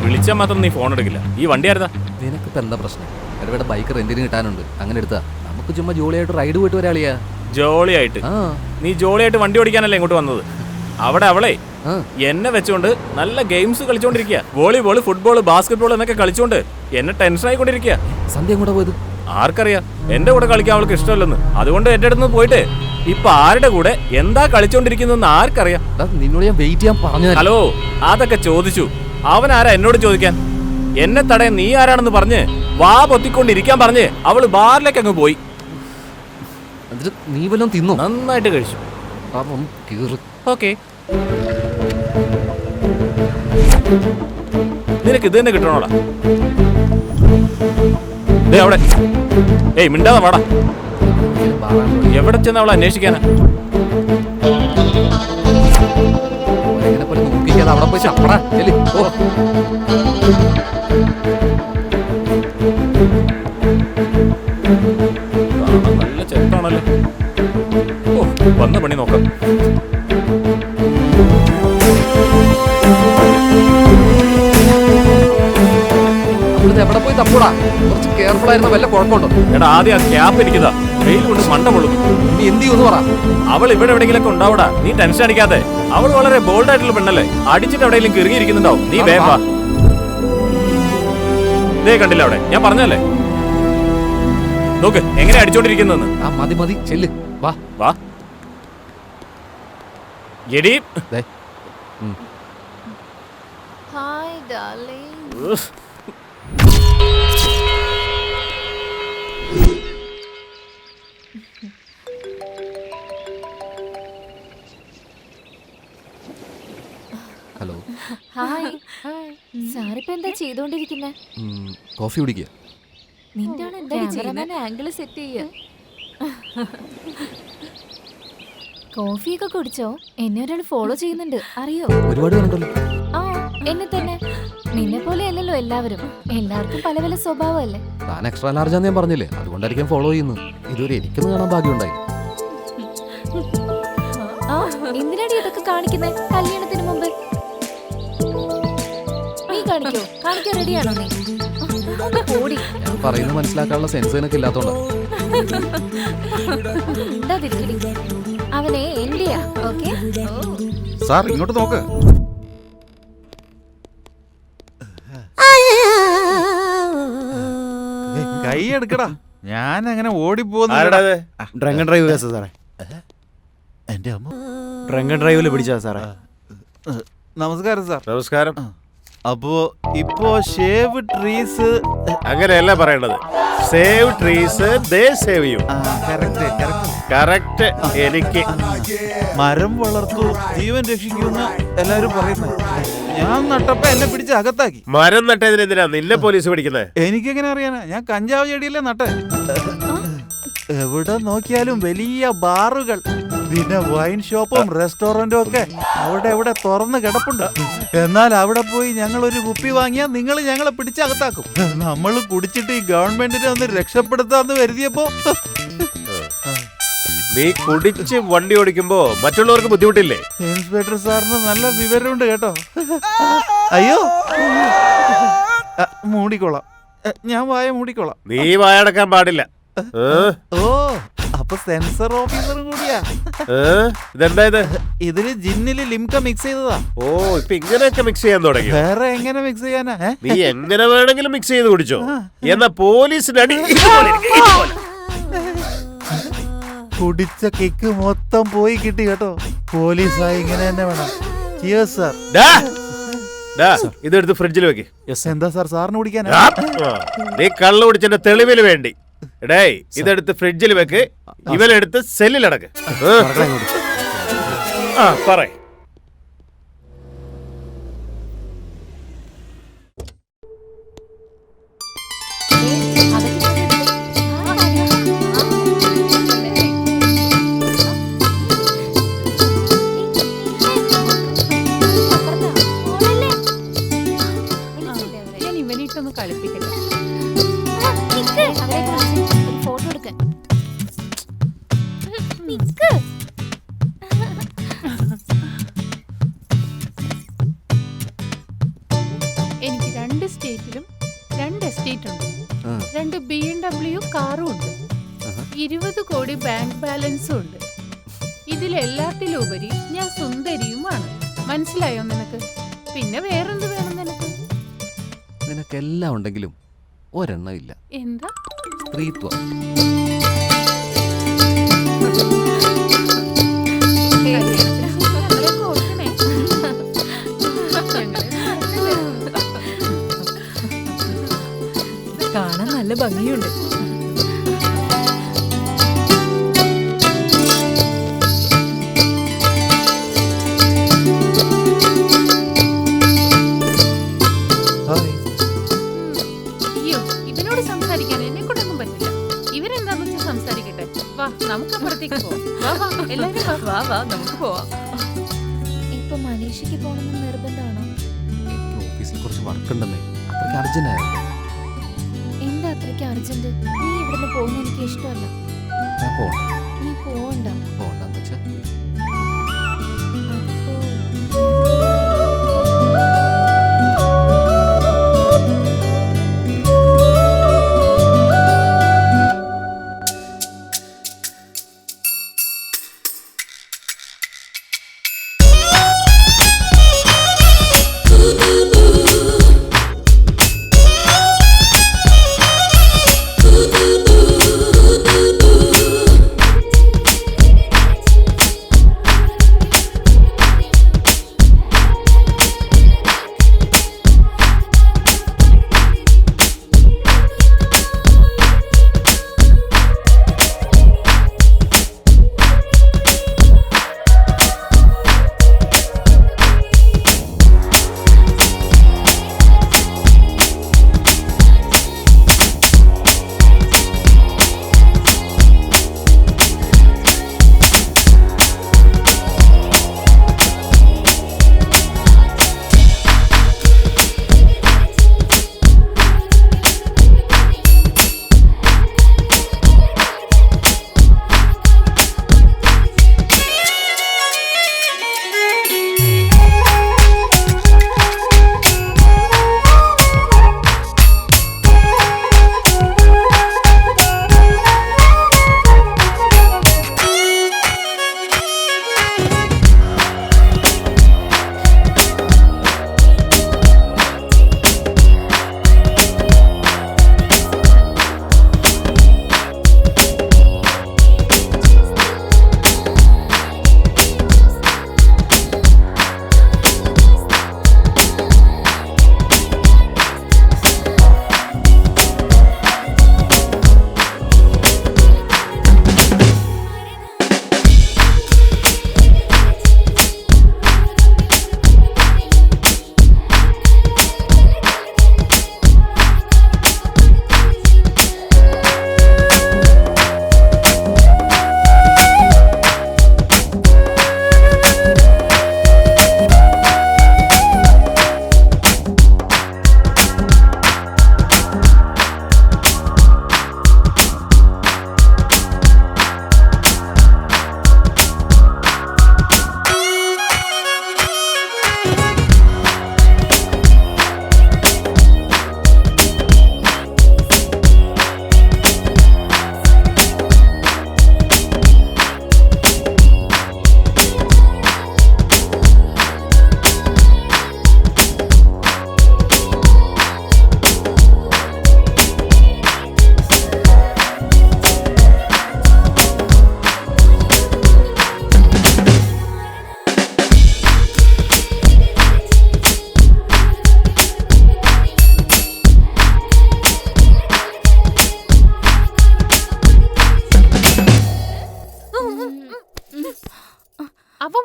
വിളിച്ചാൽ മാത്രം നീ ഫോൺ എടുക്കില്ല. ഈ വണ്ടി ആയിരുന്നാ? നിനക്കിപ്പോ എന്താ പ്രശ്നം? ഇവിടെ ബൈക്ക് റെന്റിന് കിട്ടാനുണ്ട്, അങ്ങനെ എടുത്താ നമുക്ക് ചുമ്മാ ജോളിയായിട്ട് റൈഡ് പോയിട്ട് വരാളിയാ. ജോളിയായിട്ട്? നീ ജോളിയായിട്ട് വണ്ടി ഓടിക്കാനല്ലേ ഇങ്ങോട്ട് വന്നത്? അവിടെ അവളെ എന്നെ വെച്ചോണ്ട് നല്ല ഗെയിംസ് കളിച്ചോണ്ടിരിക്കുക. വോളിബോൾ, ഫുട്ബോൾ, ബാസ്കറ്റ്ബോൾ എന്നൊക്കെ കളിച്ചോണ്ട് എന്നെ ടെൻഷൻ ആയിക്കൊണ്ടിരിക്കുക. സന്ധ്യ കൂടെ പോയത് ആർക്കറിയാം? എന്റെ കൂടെ കളിക്കാൻ അവൾക്ക് ഇഷ്ടമല്ലെന്ന്. അതുകൊണ്ട് എന്റെ അടുത്ത് പോയിട്ട് ഇപ്പൊ ആരുടെ കൂടെ എന്താ കളിച്ചോണ്ടിരിക്കുന്നതെന്ന് ആർക്കറിയാം? നിന്നോട് ഞാൻ വെയിറ്റ് ചെയ്യാൻ പറഞ്ഞു. ഹലോ, അതൊക്കെ ചോദിച്ചു. അവൻ ആരാ എന്നോട് ചോദിക്കാൻ? എന്നെ തടയാൻ നീ ആരാണെന്ന് പറഞ്ഞ് വാ പൊത്തിക്കൊണ്ടിരിക്കാൻ പറഞ്ഞ് അവള് ബാറിലേക്ക് അങ്ങ് പോയി. നീ വല്ലതും തിന്നു? നന്നായിട്ട് കഴിച്ചു. ഓക്കെ, നിനക്ക് ഇത് തന്നെ കിട്ടണോടാ. അവിടെ ഏയ് മിണ്ടാതെ വാടാ. എവിടെ ചെന്ന് അവളെ അന്വേഷിക്കാനാ? അവിടെ പോയി ചപ്പടാ. നല്ല ചെറുപ്പാണല്ലോ. ഓ, വന്ന പണി നോക്കാം. എവിടെ പോയി തപ്പൂടാ? കുറച്ച് കെയർഫുൾ ആയിരുന്ന വല്ല കുഴപ്പമുണ്ടോ? എടാ, ആദ്യം ആ ക്യാപ്പ് എനിക്കിതാ. വെയിൽ കൊണ്ട് മണ്ട പൊള്ളുന്നു. നീ എന്ത് ചെയ്യുമെന്ന് പറ. അവൾ ഇവിടെ എവിടെയെങ്കിലൊക്കെ ഉണ്ടാവൂടാ. നീ ടെൻഷൻ അടിക്കാതെ. അവൾ വളരെ ബോൾഡ് ആയിട്ടുള്ള പെണ്ണല്ലേ. അടിച്ചിട്ട് എവിടെയെങ്കിലും കിറങ്ങിയിരിക്കുന്നുണ്ടാവും. നീ വേഗം വാ. ഇതേ കണ്ടില്ല അവിടെ? ഞാൻ പറഞ്ഞല്ലേ, നോക്ക് എങ്ങനെ അടിച്ചോണ്ടിരിക്കുന്നെന്ന്. മതി മതി, ചെല്ല്. വാ വാ. എടീ, ഹായ് ഡാർലിംഗ്. ഹലോ. ഹായ്. സാറിപ്പോ എന്താ ചെയ്തോണ്ടിരിക്കുന്നെ? കോഫി കുടിക്കുക. നിന്റെ ആൾ എന്താ ചെയ്യുന്നത്? ആംഗിൾ സെറ്റ് ചെയ്യ. കോഫിയൊക്കെ കുടിച്ചോ? എന്നെ ഒരാൾ ഫോളോ ചെയ്യുന്നുണ്ട്, അറിയോ? ഒരുപാട് കണ്ടല്ലോ. ആ, എന്നെ തന്നെ. നിന്നെ പോലെ അല്ലല്ലോ എല്ലാവരും. എല്ലാവർക്കും പല പല സ്വഭാവമല്ലേ. താൻ എക്സ്ട്രാ ലാർജാന്ന് ഞാൻ പറഞ്ഞില്ലേ, അതുകൊണ്ടായിരിക്കും ഫോളോ ചെയ്യുന്നു. ഇതുവരെ എനിക്കൊന്നും കാണാൻ ഭാഗ്യമുണ്ടായി. ആ, എന്തിനാണ് ഇതൊക്കെ കാണിക്കുന്നേ കല്യാണത്തിന് മുമ്പ്? നീ കാണിക്കോ? കാണിക്കാൻ റെഡിയാണോ നീ? ഓടി. ഞാൻ പറയുന്നത് മനസ്സിലാക്കാനുള്ള സെൻസ് എനിക്ക് ഇല്ലാത്തോണ്ടാ. അവനെ എന്റെയാ. ഓക്കേ സാർ ഇങ്ങോട്ട് നോക്ക്. കൈ എടുക്കടാ. ഞാൻ അങ്ങനെ ഓടിപ്പോകുന്ന ഡ്രങ്ക് ഡ്രൈവ് കേസാ സാറേ. എന്റെ അമ്മ ഡ്രങ്ക് ഡ്രൈവില് പിടിച്ചാ സാറേ. നമസ്കാരം സാർ. നമസ്കാരം. അപ്പോ ഇപ്പോ ഷേവ് ട്രീസ് അങ്ങനെയല്ല പറയേണ്ടത്. സേവ് ട്രീസ് ദേ സേവ് യു. കറക്റ്റ്. എനിക്ക് മരം വളർത്തു ജീവൻ രക്ഷിക്കുമെന്ന് എല്ലാരും പറയുന്നത്. ഞാൻ നട്ടപ്പോ എന്നെ പിടിച്ച് അകത്താക്കി. മരം നട്ടതിന് എന്തിനാ നിന്നെ പോലീസ് പിടിക്കുന്നത്? എനിക്കെങ്ങനെ അറിയാനാ? ഞാൻ കഞ്ചാവ് ചെടിയല്ലേ നട്ടെ. എവിടെ നോക്കിയാലും വലിയ ബാറുകൾ, പിന്നെ വൈൻ ഷോപ്പും റെസ്റ്റോറന്റും ഒക്കെ അവിടെ ഇവിടെ തുറന്ന് കിടപ്പുണ്ട്. എന്നാൽ അവിടെ പോയി ഞങ്ങൾ ഒരു കുപ്പി വാങ്ങിയാൽ നിങ്ങൾ ഞങ്ങളെ പിടിച്ചകത്താക്കും. നമ്മൾ കുടിച്ചിട്ട് ഈ ഗവൺമെന്റിനെ ഒന്ന് രക്ഷപ്പെടുത്താന്ന് കരുതിയപ്പോ നീ കുടിച്ച് വണ്ടി ഓടിക്കുമ്പോ മറ്റുള്ളവർക്ക് ബുദ്ധിമുട്ടില്ലേ? ഇൻസ്പെക്ടർ സാറിന് നല്ല വിവരമുണ്ട് കേട്ടോ. അയ്യോ മൂടിക്കോളാം, ഞാൻ വായ മൂടിക്കോളാം. നീ വായടക്കാൻ പാടില്ല. ഓ അപ്പൊ സെൻസർ ഓഫീസറും കൂടിയാ. ഇതെന്താ ഇത്? ഇതില് ജിന്നില് ലിംക മിക്സ് ചെയ്തതാ. ഓ ഇപ്പൊ ഇങ്ങനെയൊക്കെ മിക്സ് ചെയ്യാൻ തുടങ്ങി. വേറെ എങ്ങനെ മിക്സ് ചെയ്യാനാ? നീ എങ്ങനെ വേണമെങ്കിലും മിക്സ് ചെയ്ത് കുടിച്ചോ. എന്നാ പോലീസിന്റെ അടി കുടിച്ച കിക്ക് മൊത്തം പോയി കിട്ടി കേട്ടോ. പോലീസായി ഇങ്ങനെ തന്നെ വേണം. സാർ ഇതെടുത്ത് ഫ്രിഡ്ജിൽ വെക്ക്. എന്താ സാർ സാറിന് കുടിക്കാനാ? നീ കള്ളു കുടിച്ചെന്റെ തെളിവിന് വേണ്ടി. എടേ ഇതെടുത്ത് ഫ്രിഡ്ജിൽ വെക്ക്. ഇവനെടുത്ത് സെല്ലിലടക്ക്. പറ. ഞാൻ ഇവനിട്ടൊന്ന് കളിപ്പിക്കട്ടെ. ഫോട്ടോ എടുക്കാൻ എനിക്ക് 2 സ്റ്റേറ്റിലും 2 എസ്റ്റേറ്റ് ഉണ്ട്. 2 BMW കാറും ഉണ്ട്. 20 കോടി ബാങ്ക് ബാലൻസും ഉണ്ട്. ഇതിലെല്ലാത്തിലുപരി ഞാൻ സുന്ദരിയുമാണ്. മനസ്സിലായോ നിനക്ക്? പിന്നെ വേറെന്ത് വേണം നിനക്ക്? നിനക്കെല്ലാം ഉണ്ടെങ്കിലും ഒരെണ്ണം ഇല്ല. എന്താ? സ്ത്രീത്വം. കാണാൻ നല്ല ഭംഗിയുണ്ട്. അയ്യോ ഇവനോട് സംസാരിക്കാൻ എന്നെ കൊണ്ടൊന്നും പറ്റില്ല. ഇവരെന്താന്ന് വെച്ചാൽ സംസാരിക്കട്ടെ. വാ നമുക്ക് അപ്പുറത്തേക്ക് പോവാം. എല്ലാരും വാ നമുക്ക് പോവാം. ഇപ്പൊ മലേഷ്യക്ക് പോകണമെന്ന് നിർബന്ധമാണോ? എനിക്ക് ഓഫീസിൽ കുറച്ച് വർക്ക് ഉണ്ടെന്നേ, അത്രയ്ക്ക് അർജന്റ് ആയിരുന്നു. എന്താ അത്രയ്ക്ക് അർജന്റ്? നീ ഇവിടുന്ന് പോകുന്ന എനിക്ക് ഇഷ്ടമല്ല. ഞാൻ പോകണ്ട. നീ പോവണ്ട. പോകണ്ടെന്ന് വെച്ചാൽ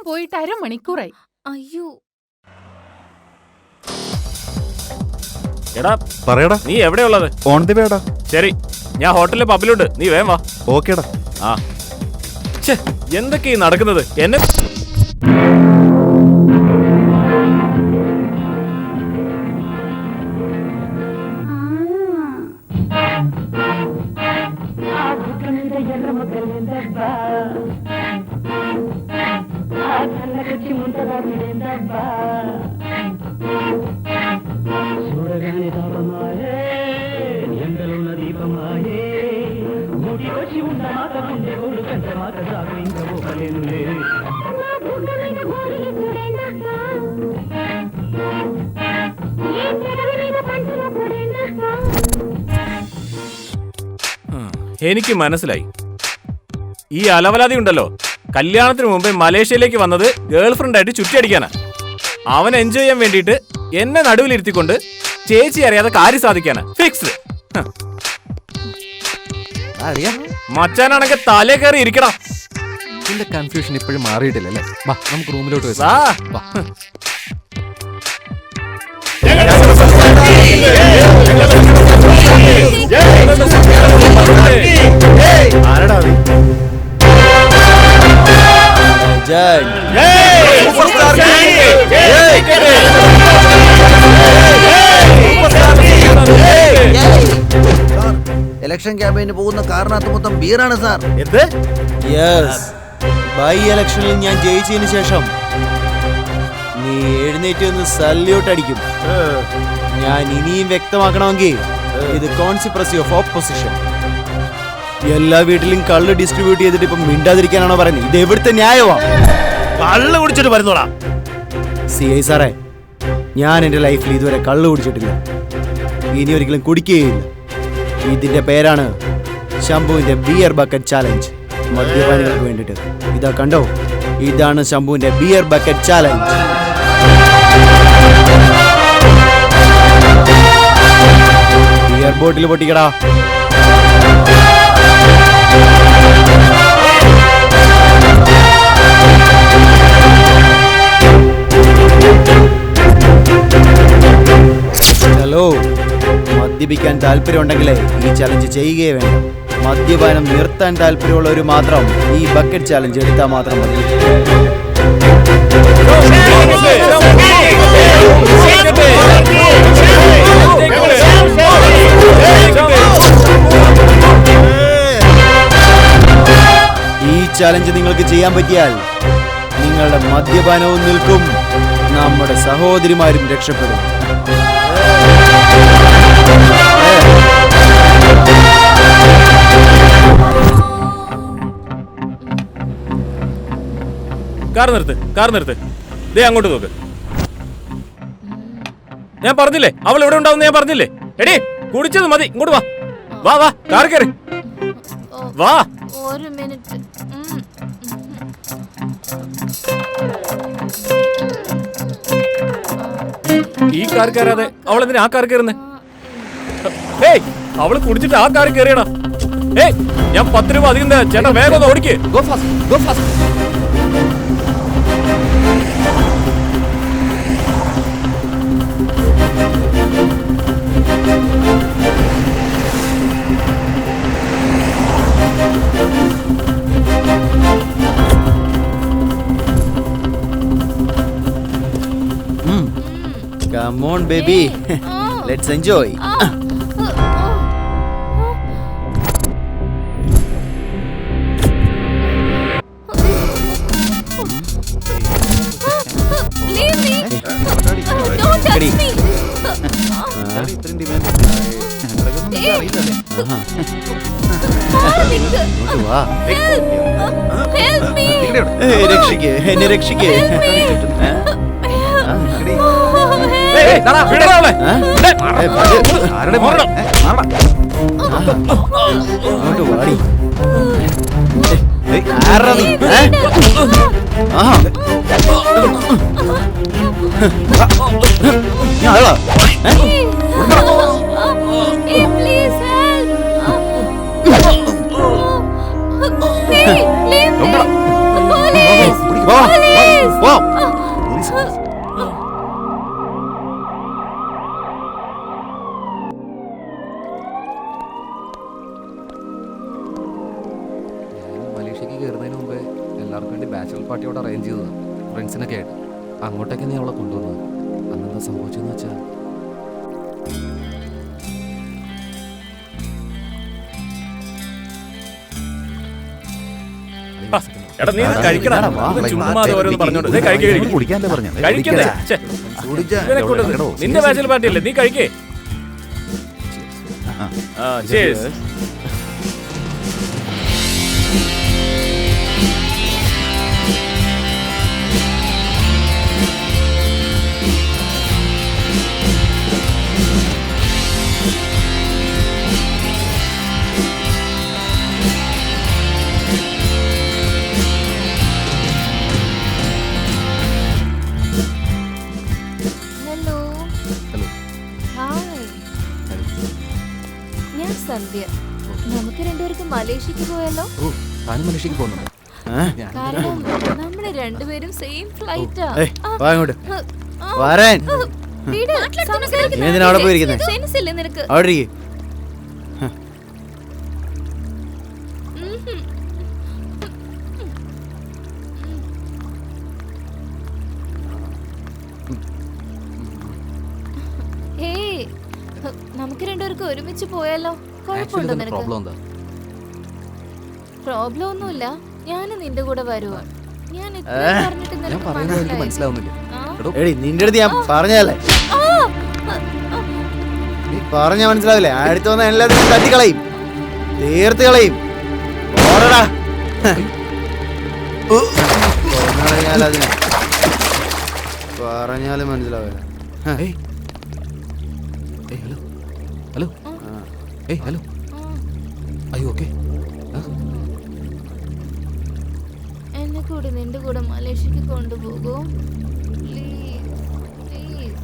പോയിട്ട് അരമണിക്കൂറായി. അയ്യോ എടാ പറയടാ. നീ എവിടെയുള്ളത്? ഓൺ ദി വേടാ. ശരി, ഞാൻ ഹോട്ടലിലെ പബ്ബിലുണ്ട്, നീ വേഗം വാ. ഓക്കേടാ. ആ ഛേ, എന്തൊക്കെ ഈ നടക്കുന്നത്? എന്നെ എനിക്ക് മനസ്സിലായി. ഈ അലവലാതി ഉണ്ടല്ലോ, കല്യാണത്തിന് മുമ്പേ മലേഷ്യയിലേക്ക് വന്നത് ഗേൾഫ്രണ്ട് ആയിട്ട് ചുറ്റിയടിക്കാനാ. അവൻ എൻജോയ് ചെയ്യാൻ വേണ്ടിയിട്ട് എന്നെ നടുവിലിരുത്തിക്കൊണ്ട് ചേച്ചി അറിയാതെ കാര്യം സാധിക്കാനാ. ഫിക്സ്ഡ്. മച്ചാനാണെങ്കിൽ തലേ കയറി ഇരിക്കണം. ഇതിന്റെ കൺഫ്യൂഷൻ ഇപ്പോഴും മാറിയിട്ടില്ലല്ലേ? വാ നമുക്ക് റൂമിലോട്ട് വാ. ആരടാ നീ? ഇലക്ഷൻ ക്യാമ്പയിന് പോകുന്ന കാറിനകത്ത് മൊത്തം ബീറാണ് സാർ. എന്ത്? യെസ്, ബൈ ഇലക്ഷനിൽ ഞാൻ ജയിച്ചതിന് ശേഷം നീ എഴുന്നേറ്റ് ഒന്ന് സല്യൂട്ട് അടിക്കും. ഞാൻ ഇനിയും വ്യക്തമാക്കണമെങ്കിൽ ഇത് കോൺസിപ്രസി ഓഫ് ഓപ്പോസിഷൻ. എല്ലാ വീട്ടിലും കള്ള് ഡിസ്ട്രിബ്യൂട്ട് ചെയ്തിട്ട് ഇപ്പം മിണ്ടാതിരിക്കാനാണോ പറയുന്നത്? ഇത് എവിടുത്തെ ന്യായമാ? കള്ള് കുടിച്ചിട്ട് വരുന്നോടാ. CI സാറേ, ഞാൻ എൻ്റെ ലൈഫിൽ ഇതുവരെ കള്ള് കുടിച്ചിട്ടില്ല, ഇനി ഒരിക്കലും കുടിക്കുകയില്ല. ഇതിന്റെ പേരാണ് ശംഭുവിന്റെ ബിയർ ബക്കറ്റ് ചാലഞ്ച്. മദ്യപാനികൾക്ക് വേണ്ടിട്ട്. ഇതാ കണ്ടോ, ഇതാണ് ശംഭുവിന്റെ beer bucket challenge. Beer bottle പൊട്ടിക്കടാ. ഹലോ, മദ്യപിക്കാൻ താല്പര്യമുണ്ടെങ്കിലേ ഈ ചലഞ്ച് ചെയ്യുകയേ വേണ്ട. മദ്യപാനം നിർത്താൻ താല്പര്യമുള്ളവർ മാത്രം ഈ ബക്കറ്റ് ചാലഞ്ച് എടുത്താൽ മാത്രം മതി. ഈ ചാലഞ്ച് നിങ്ങൾക്ക് ചെയ്യാൻ പറ്റിയാൽ നിങ്ങളുടെ മദ്യപാനവും നിൽക്കും, നമ്മുടെ സഹോദരിമാരും രക്ഷപ്പെടും. കാർ നിർത്ത്. ദേ അങ്ങോട്ട് നോക്ക്. ഞാൻ പറഞ്ഞില്ലേ അവൾ ഇവിടെ ഉണ്ടാവും? ഞാൻ പറഞ്ഞില്ലേ? എടി, കുടിച്ചത് മതി, ഇങ്ങോട്ട് വാ. വാ വാ, കാർ കയറി വാ. ഒരു മിനിറ്റ്. ഈ കാർ കയറാതെ അവൾ എന്തിനാ ആ കാർ കയറുന്നേ? ഏയ്, അവള് കുടിച്ചിട്ട് ആ കാർ കയറിയടാ. ഏയ്, ഞാൻ 10 രൂപ അധികം തരാം. ചേട്ടാ വേഗം ഒന്ന് ഓടിക്ക്. Go fast, go fast. Come on, baby. Let's enjoy. Leave me. Don't touch me. ഇത്രയും ഡിമാൻഡ് ഇങ്ങോട്ട് വാ. Help me. രക്ഷിക്ക്, എന്നെ രക്ഷിക്ക്. ഏയ്, ദാടാ, വിടടാ അവളെ. ആരുടെ മോളാ? അങ്ങോട്ട് വാടി. ആരാ നീ? ആഹാ, നീ ആളാ? Hey, please help. Hey, leave me. Police. വാ. Police. മലേഷ്യക്ക് കയറുന്നതിന് മുമ്പേ എല്ലാവർക്കും വേണ്ടി ബാച്ചലർ പാർട്ടി അവിടെ അറേഞ്ച് ചെയ്തതാണ്, ഫ്രണ്ട്സിനൊക്കെ ആയിട്ട്. അങ്ങോട്ടേക്ക് നീ അവളെ കൊണ്ടുവന്നത്. അന്നെന്താ സംഭവിച്ചതെന്ന് വെച്ചാൽ എടാ നീ ഇത് കഴിക്കടാ. ഇത് ചുമ്മാതെ ഓരോന്ന് പറഞ്ഞോണ്ട് ദേ കഴിക്ക്, കഴിക്ക്. കുടിക്കാനല്ലേ പറഞ്ഞത്? കഴിക്കണ്ടേ? ഛെ, ഇവനെ കൊണ്ട് നിന്റെ ബാച്ചിൽ പാർട്ടി അല്ലേ, നീ കഴിക്കേ. cheers. ഹലോ. ഹലോ. ഹായ്. ഞാൻ സന്ധ്യ. നമുക്ക് രണ്ടുപേർക്കും മലേഷ്യക്ക് പോയാലോ? ഓ, താനും മലേഷ്യക്ക് പോകുന്നുണ്ടോ? കാരണം നമ്മള് രണ്ടുപേരും സെയിം ഫ്ലൈറ്റാ. വാ ഇങ്ങോട്ട് വരാൻ. നീ എന്തിനാ അവിടെ പോയിരിക്കുന്നെ? സെൻസ് ഇല്ലേ നിനക്ക്? അവിടെ ഇരിക്ക്. ഏയ്, നമുക്ക് രണ്ടുപേർക്കും ഒരുമിച്ച് പോയാലോ? കുഴപ്പമുണ്ടോ നിനക്ക്? പ്രോബ്ലം എന്താ? പ്രോബ്ലം ഒന്നുമില്ല. ഞാൻ നിന്റെ കൂടെ വരുവാ. ഞാൻ പറഞ്ഞിട്ട് ഞാൻ നിനക്ക് പറയുന്നത് എനിക്ക് മനസ്സിലായി? മനസ്സിലാവുന്നില്ല. ആ? എടോ, എടി നിന്റെ അടുത്ത് ഞാൻ പറഞ്ഞതല്ലേ, നീ പറഞ്ഞാ മനസ്സിലാവില്ലേ? അടുത്ത് വന്ന എല്ലാത്തിനും തട്ടിക്കളയും, തീർത്ത് കളയും. ഓടടാ. കൊന്നുകളഞ്ഞാലതിനെ പറഞ്ഞാലും മനസ്സിലാവില്ല. ഏയ്. ഏയ്, ഹലോ. ഹലോ. ഏയ്, ഹലോ. അയ്യോ, ഓക്കെ. എന്നെ കൂടി നിന്റെ കൂടെ മലേഷ്യക്ക് കൊണ്ടുപോകൂ പ്ലീസ്, പ്ലീസ്.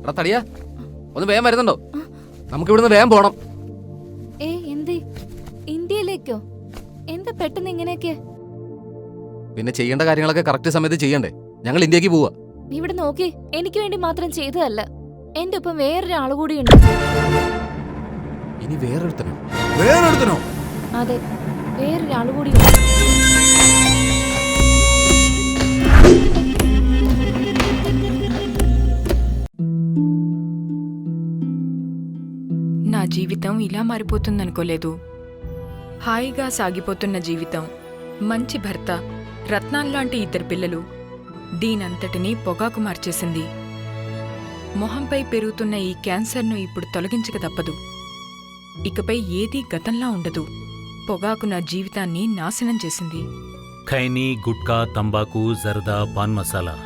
എടാ തടിയാ, ഒന്ന് വേഗം വരുന്നുണ്ടോ? നമുക്ക് ഇവിടുന്ന് വേഗം പോണം. എന്തേ? ഇന്ത്യയിലേക്കോ? എന്താ പെട്ടെന്ന് ഇങ്ങനെയൊക്കെ? പിന്നെ ചെയ്യേണ്ട കാര്യങ്ങളൊക്കെ കറക്റ്റ് സമയത്ത് ചെയ്യണ്ടേ? ഞങ്ങൾ ഇന്ത്യക്ക് പോവാ. ഇവിടെ നോക്കി, എനിക്ക് വേണ്ടി മാത്രം ചെയ്തതല്ല, എന്റെ ഒപ്പം വേറൊരാൾ കൂടിയുണ്ട്. ഇനി വേറൊരുത്തനോ? വേറെടുത്തനോ? അതെ, വേറൊരാൾ കൂടിയുണ്ട്. నా జీవితం ఇలా మారిపోతుందనుకోలేదు. హాయిగా సాగిపోతున్న జీవితం, మంచి భర్త, రత్నాల్లాంటి ఇద్దరు పిల్లలు, దీనంతటినీ పొగాకు మార్చేసింది. మొహంపై పెరుగుతున్న ఈ క్యాన్సర్ను ఇప్పుడు తొలగించక తప్పదు. ఇకపై ఏదీ గతంలా ఉండదు. పొగాకు నా జీవితాన్ని నాశనం చేసింది. ఖైనీ, గుట్కా, తంబాకు, జర్దా, పాన్ మసాలా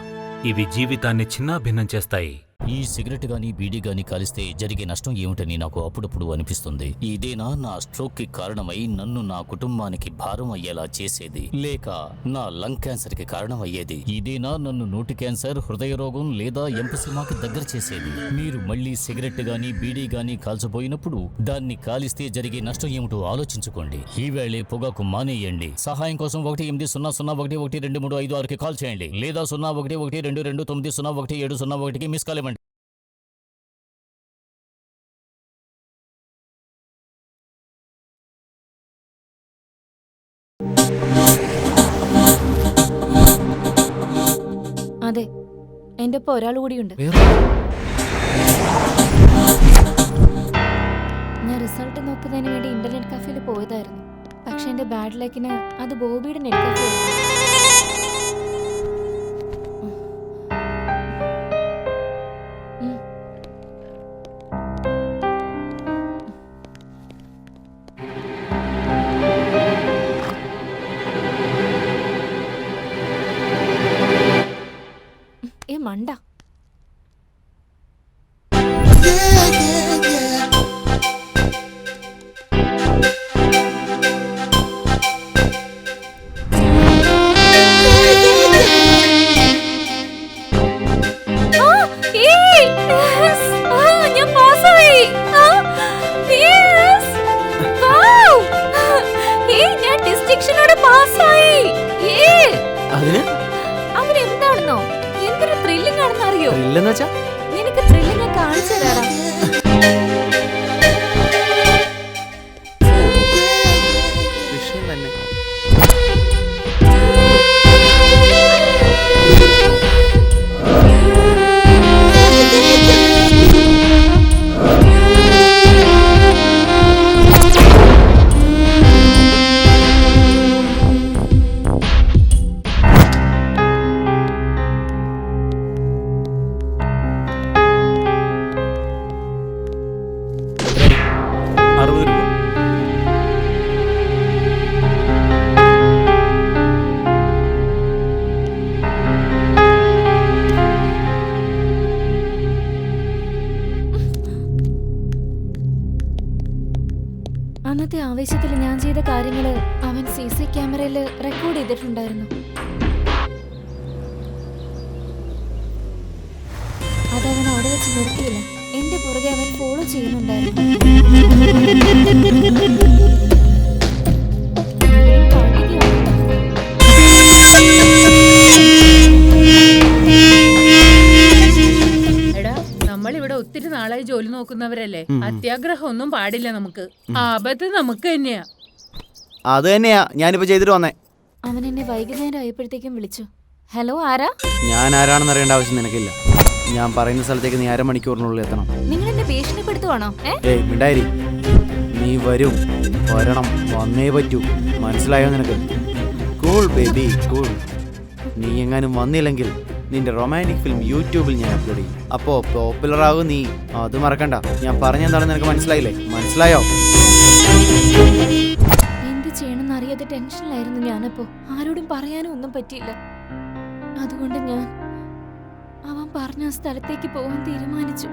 ఇవి జీవితాన్ని చిన్నాభిన్నం చేస్తాయి. ఈ సిగరెట్ గానీ బీడీ గానీ కాలిస్తే జరిగే నష్టం ఏమిటని నాకు అప్పుడప్పుడు అనిపిస్తుంది. ఇదేనా నా స్ట్రోక్ కి కారణమై నన్ను నా కుటుంబానికి భారం అయ్యేలా చేసేది, లేక నా లంగ్ క్యాన్సర్ కి కారణం అయ్యేది? ఇదేనా నన్ను నోటి క్యాన్సర్, హృదయ రోగం లేదా ఎంపసిమాకి దగ్గర చేసేది? మీరు మళ్ళీ సిగరెట్ గానీ బీడీ గానీ కాల్చబోయినప్పుడు దాన్ని కాలిస్తే జరిగే నష్టం ఏమిటో ఆలోచించుకోండి. ఈవేళే పొగాకు మానేయండి. సహాయం కోసం 18001112356కి కాల్ చేయండి, లేదా 011229011701కి మిస్ కాల్ ఇవ్వండి. അതെ, എന്റെ ഒപ്പം ഒരാൾ കൂടിയുണ്ട്. ഞാൻ റിസൾട്ട് നോക്കുന്നതിന് വേണ്ടി ഇന്റർനെറ്റ് കഫേയിൽ പോയതായിരുന്നു. പക്ഷെ എന്റെ ബാഡ് ലക്കിന് അത് ബോബിയുടെ നെറ്റ് കഫേ. മണ്ട, ഞാൻ പാസ്സായി. ഞാൻ ഡിസ്റ്റിങ്ഷനോടെ പാസ്സായി. അതിനെന്താണെന്നോ എന്തൊരു ത്രില്ലിംഗ് ആണെന്ന് അറിയോ? നിനക്ക് ത്രില്ലിംഗ് കാണിച്ചു തരാം. അന്നത്തെ ആവേശത്തിൽ ഞാൻ ചെയ്ത കാര്യങ്ങള് അവൻ CC ക്യാമറയിൽ റെക്കോർഡ് ചെയ്തിട്ടുണ്ടായിരുന്നു. അതവൻ അവിടെ വെച്ച് നിർത്തിയില്ല. എന്റെ പുറകെ അവൻ ഫോളോ ചെയ്യുന്നുണ്ടായിരുന്നു. നമ്മളിവിടെ ഒത്തിരി നാളായി ജോലി നോക്കുന്നവരല്ലേ. അത്യാഗ്രഹം ഒന്നും പാടില്ല നമുക്ക്. ആപത്ത് നമുക്ക് തന്നെയാ. അത് തന്നെയാ ഞാനിപ്പോ ചെയ്തിട്ട് വന്നേ. അവൻ എന്നെ വൈകുന്നേരം ആയപ്പോഴത്തേക്കും വിളിച്ചു. ഹലോ, ആരാ? ഞാൻ ആരാണെന്ന് അറിയേണ്ട ആവശ്യം നിനക്കില്ല. ഞാൻ പറയുന്ന സ്ഥലത്തേക്ക് നീ അരമണിക്കൂറിനുള്ളിൽ എത്തണം. നിങ്ങൾ എന്നെ ഭീഷണിപ്പെടുത്തുവാണോ? ഏയ് മിണ്ടായിരി. നീ വരും, വരണം, വന്നേ പറ്റൂ. മനസ്സിലായോ നിനക്ക്? Cool baby cool. നീ എങ്ങാനും വന്നില്ലെങ്കിൽ നിന്റെ റൊമാൻറ്റിക് ഫിലിം യൂട്യൂബിൽ ഞാൻ അപ്ലോഡ് ചെയ്യും. അപ്പോ പോപ്പുലർ ആകും നീ. അത് മറക്കണ്ട. ഞാൻ പറഞ്ഞെന്താണെന്ന് നിനക്ക് മനസ്സിലായില്ലേ? മനസ്സിലായോ? എന്ത് ചെയ്യണമെന്ന് അറിയാതെ ടെൻഷനിലായിരുന്നു ഞാനപ്പോ. ആരോടും പറയാനും ഒന്നും പറ്റിയില്ല. അതുകൊണ്ട് ഞാൻ അവൻ പറഞ്ഞ സ്ഥലത്തേക്ക് പോകാൻ തീരുമാനിച്ചു.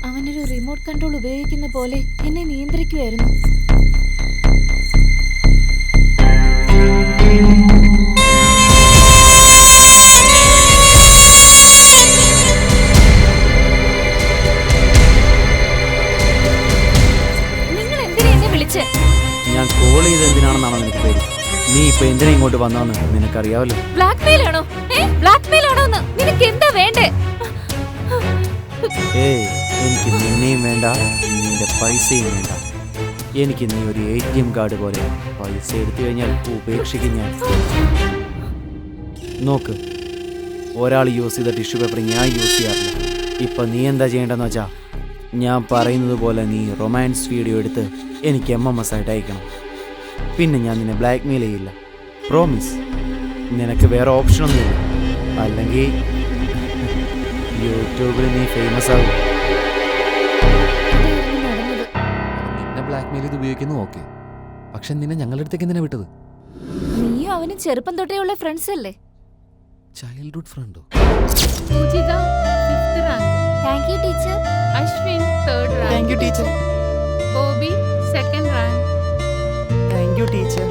അവനൊരു റിമോട്ട് കൺട്രോൾ ഉപയോഗിക്കുന്ന പോലെ എന്നെ നിയന്ത്രിക്കുമായിരുന്നു. ഞാൻ കോൾ ചെയ്ത് എന്തിനാണെന്നാണോ നിനക്ക് പേര്? നീ ഇപ്പൊ എന്തിനാ ഇങ്ങോട്ട് വന്നോന്ന് നിനക്കറിയാവല്ലോ. ഏയ്, എനിക്ക് നിന്നെയും വേണ്ട, നിന്റെ പൈസയും വേണ്ട. എനിക്ക് നീ ഒരു ATM കാർഡ് പോലെ. പൈസ എടുത്തു കഴിഞ്ഞാൽ ഉപേക്ഷിക്കും ഞാൻ. നോക്ക്, ഒരാൾ യൂസ് ചെയ്ത ടിഷ്യൂ പേപ്പർ ഞാൻ യൂസ് ചെയ്യാറില്ല. ഇപ്പൊ നീ എന്താ ചെയ്യേണ്ടെന്ന് വെച്ചാ, ഞാൻ പറയുന്നത് പോലെ നീ റൊമാൻസ് വീഡിയോ എടുത്ത് എനിക്ക് MMS ആയിട്ട് അയക്കണം. പിന്നെ ഞാൻ നിന്നെ ബ്ലാക്ക് മെയിൽ ചെയ്യില്ല. പ്രോമിസ്. നിനക്ക് വേറെ ഓപ്ഷനൊന്നുമില്ല. അല്ലെങ്കിൽ യൂട്യൂബിൽ നീ ഫേമസ് ആകും. നിന്നെ ബ്ലാക്ക് മെയിൽ ചെയ്ത് ഉപയോഗിക്കുന്നു ഓക്കെ, പക്ഷെ നിന്നെ ഞങ്ങളുടെ അടുത്തേക്ക് എന്തിനാ വിട്ടത്? നീയും അവനും ചെറുപ്പം തൊട്ടേ ഉള്ള ഫ്രണ്ട്സ് അല്ലേ? Childhood ഫ്രണ്ടോ? Thank you, teacher. Ashwin, 3rd rank. Thank you, teacher. Bobby, 2nd rank. Thank you, teacher.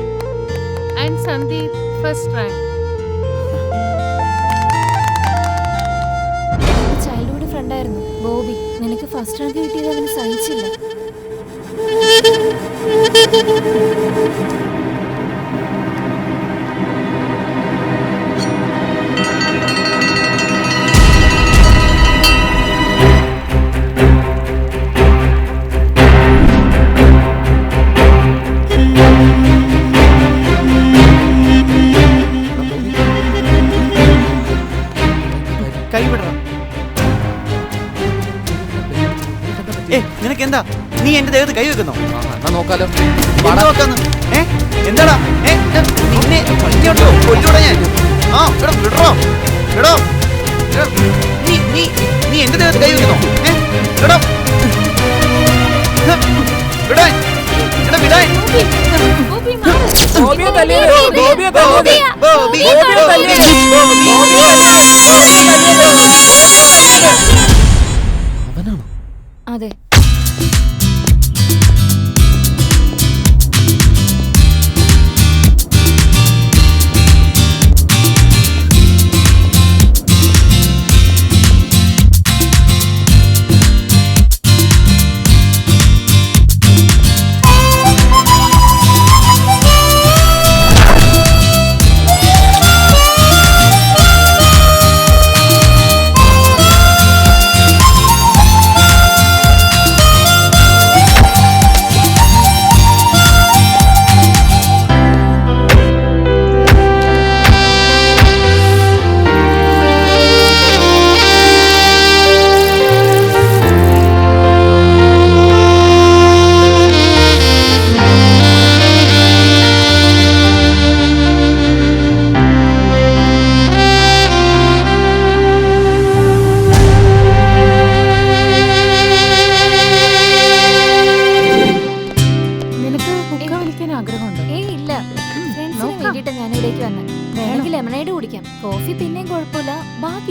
And Sandeep, 1st rank. Childhood ഫ്രണ്ടായിരുന്നു ബോബി. നിനക്ക് ഫസ്റ്റ് റാങ്ക് കിട്ടിയത് അവന് സഹിച്ചില്ല. നിനക്കെന്താ? നീ എന്റെ ദേഹത്ത് കൈ വെക്കുന്നോ? നോക്കാലോ. എന്താടാ? കൊല്ലൂടാ ഞാൻ. നീ എന്റെ ദേഹത്ത് കൈ വെക്കുന്നോ? അവനാണോ? അതെ.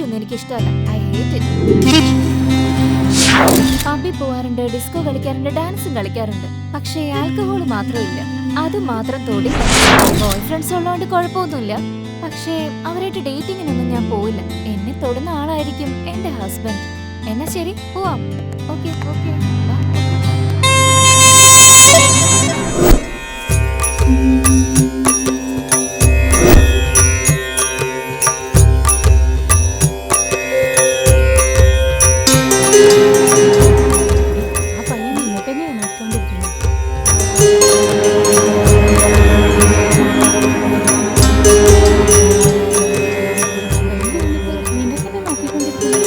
ഒന്നും എനിക്ക് ഇഷ്ടമല്ല. I hate it. പബ്ബിൽ പോവാറുണ്ട്, ഡിസ്കോ കളിക്കാറുണ്ട്, ഡാൻസും കളിക്കാറുണ്ട്. പക്ഷേ ആൽക്കഹോൾ മാത്രമില്ല. അത് മാത്രം തോടി. ബോയ് ഫ്രണ്ട്സ് ഉള്ളതുകൊണ്ട് കുഴപ്പമൊന്നുമില്ല. പക്ഷേ അവരായിട്ട് ഡേറ്റിങ്ങിനൊന്നും ഞാൻ പോയില്ല. എന്നെ തൊടുന്ന ആളായിരിക്കും എന്റെ ഹസ്ബൻഡ്. എന്നാ ശരി, പോവാം. Okay okay. ആ പയ്യൻ ഇന്നെ തന്നെയാണ് നോക്കിക്കൊണ്ടിരിക്കുന്നത്. നിന്നെ തന്നെ നോക്കിക്കൊണ്ടിരിക്കുന്നത്.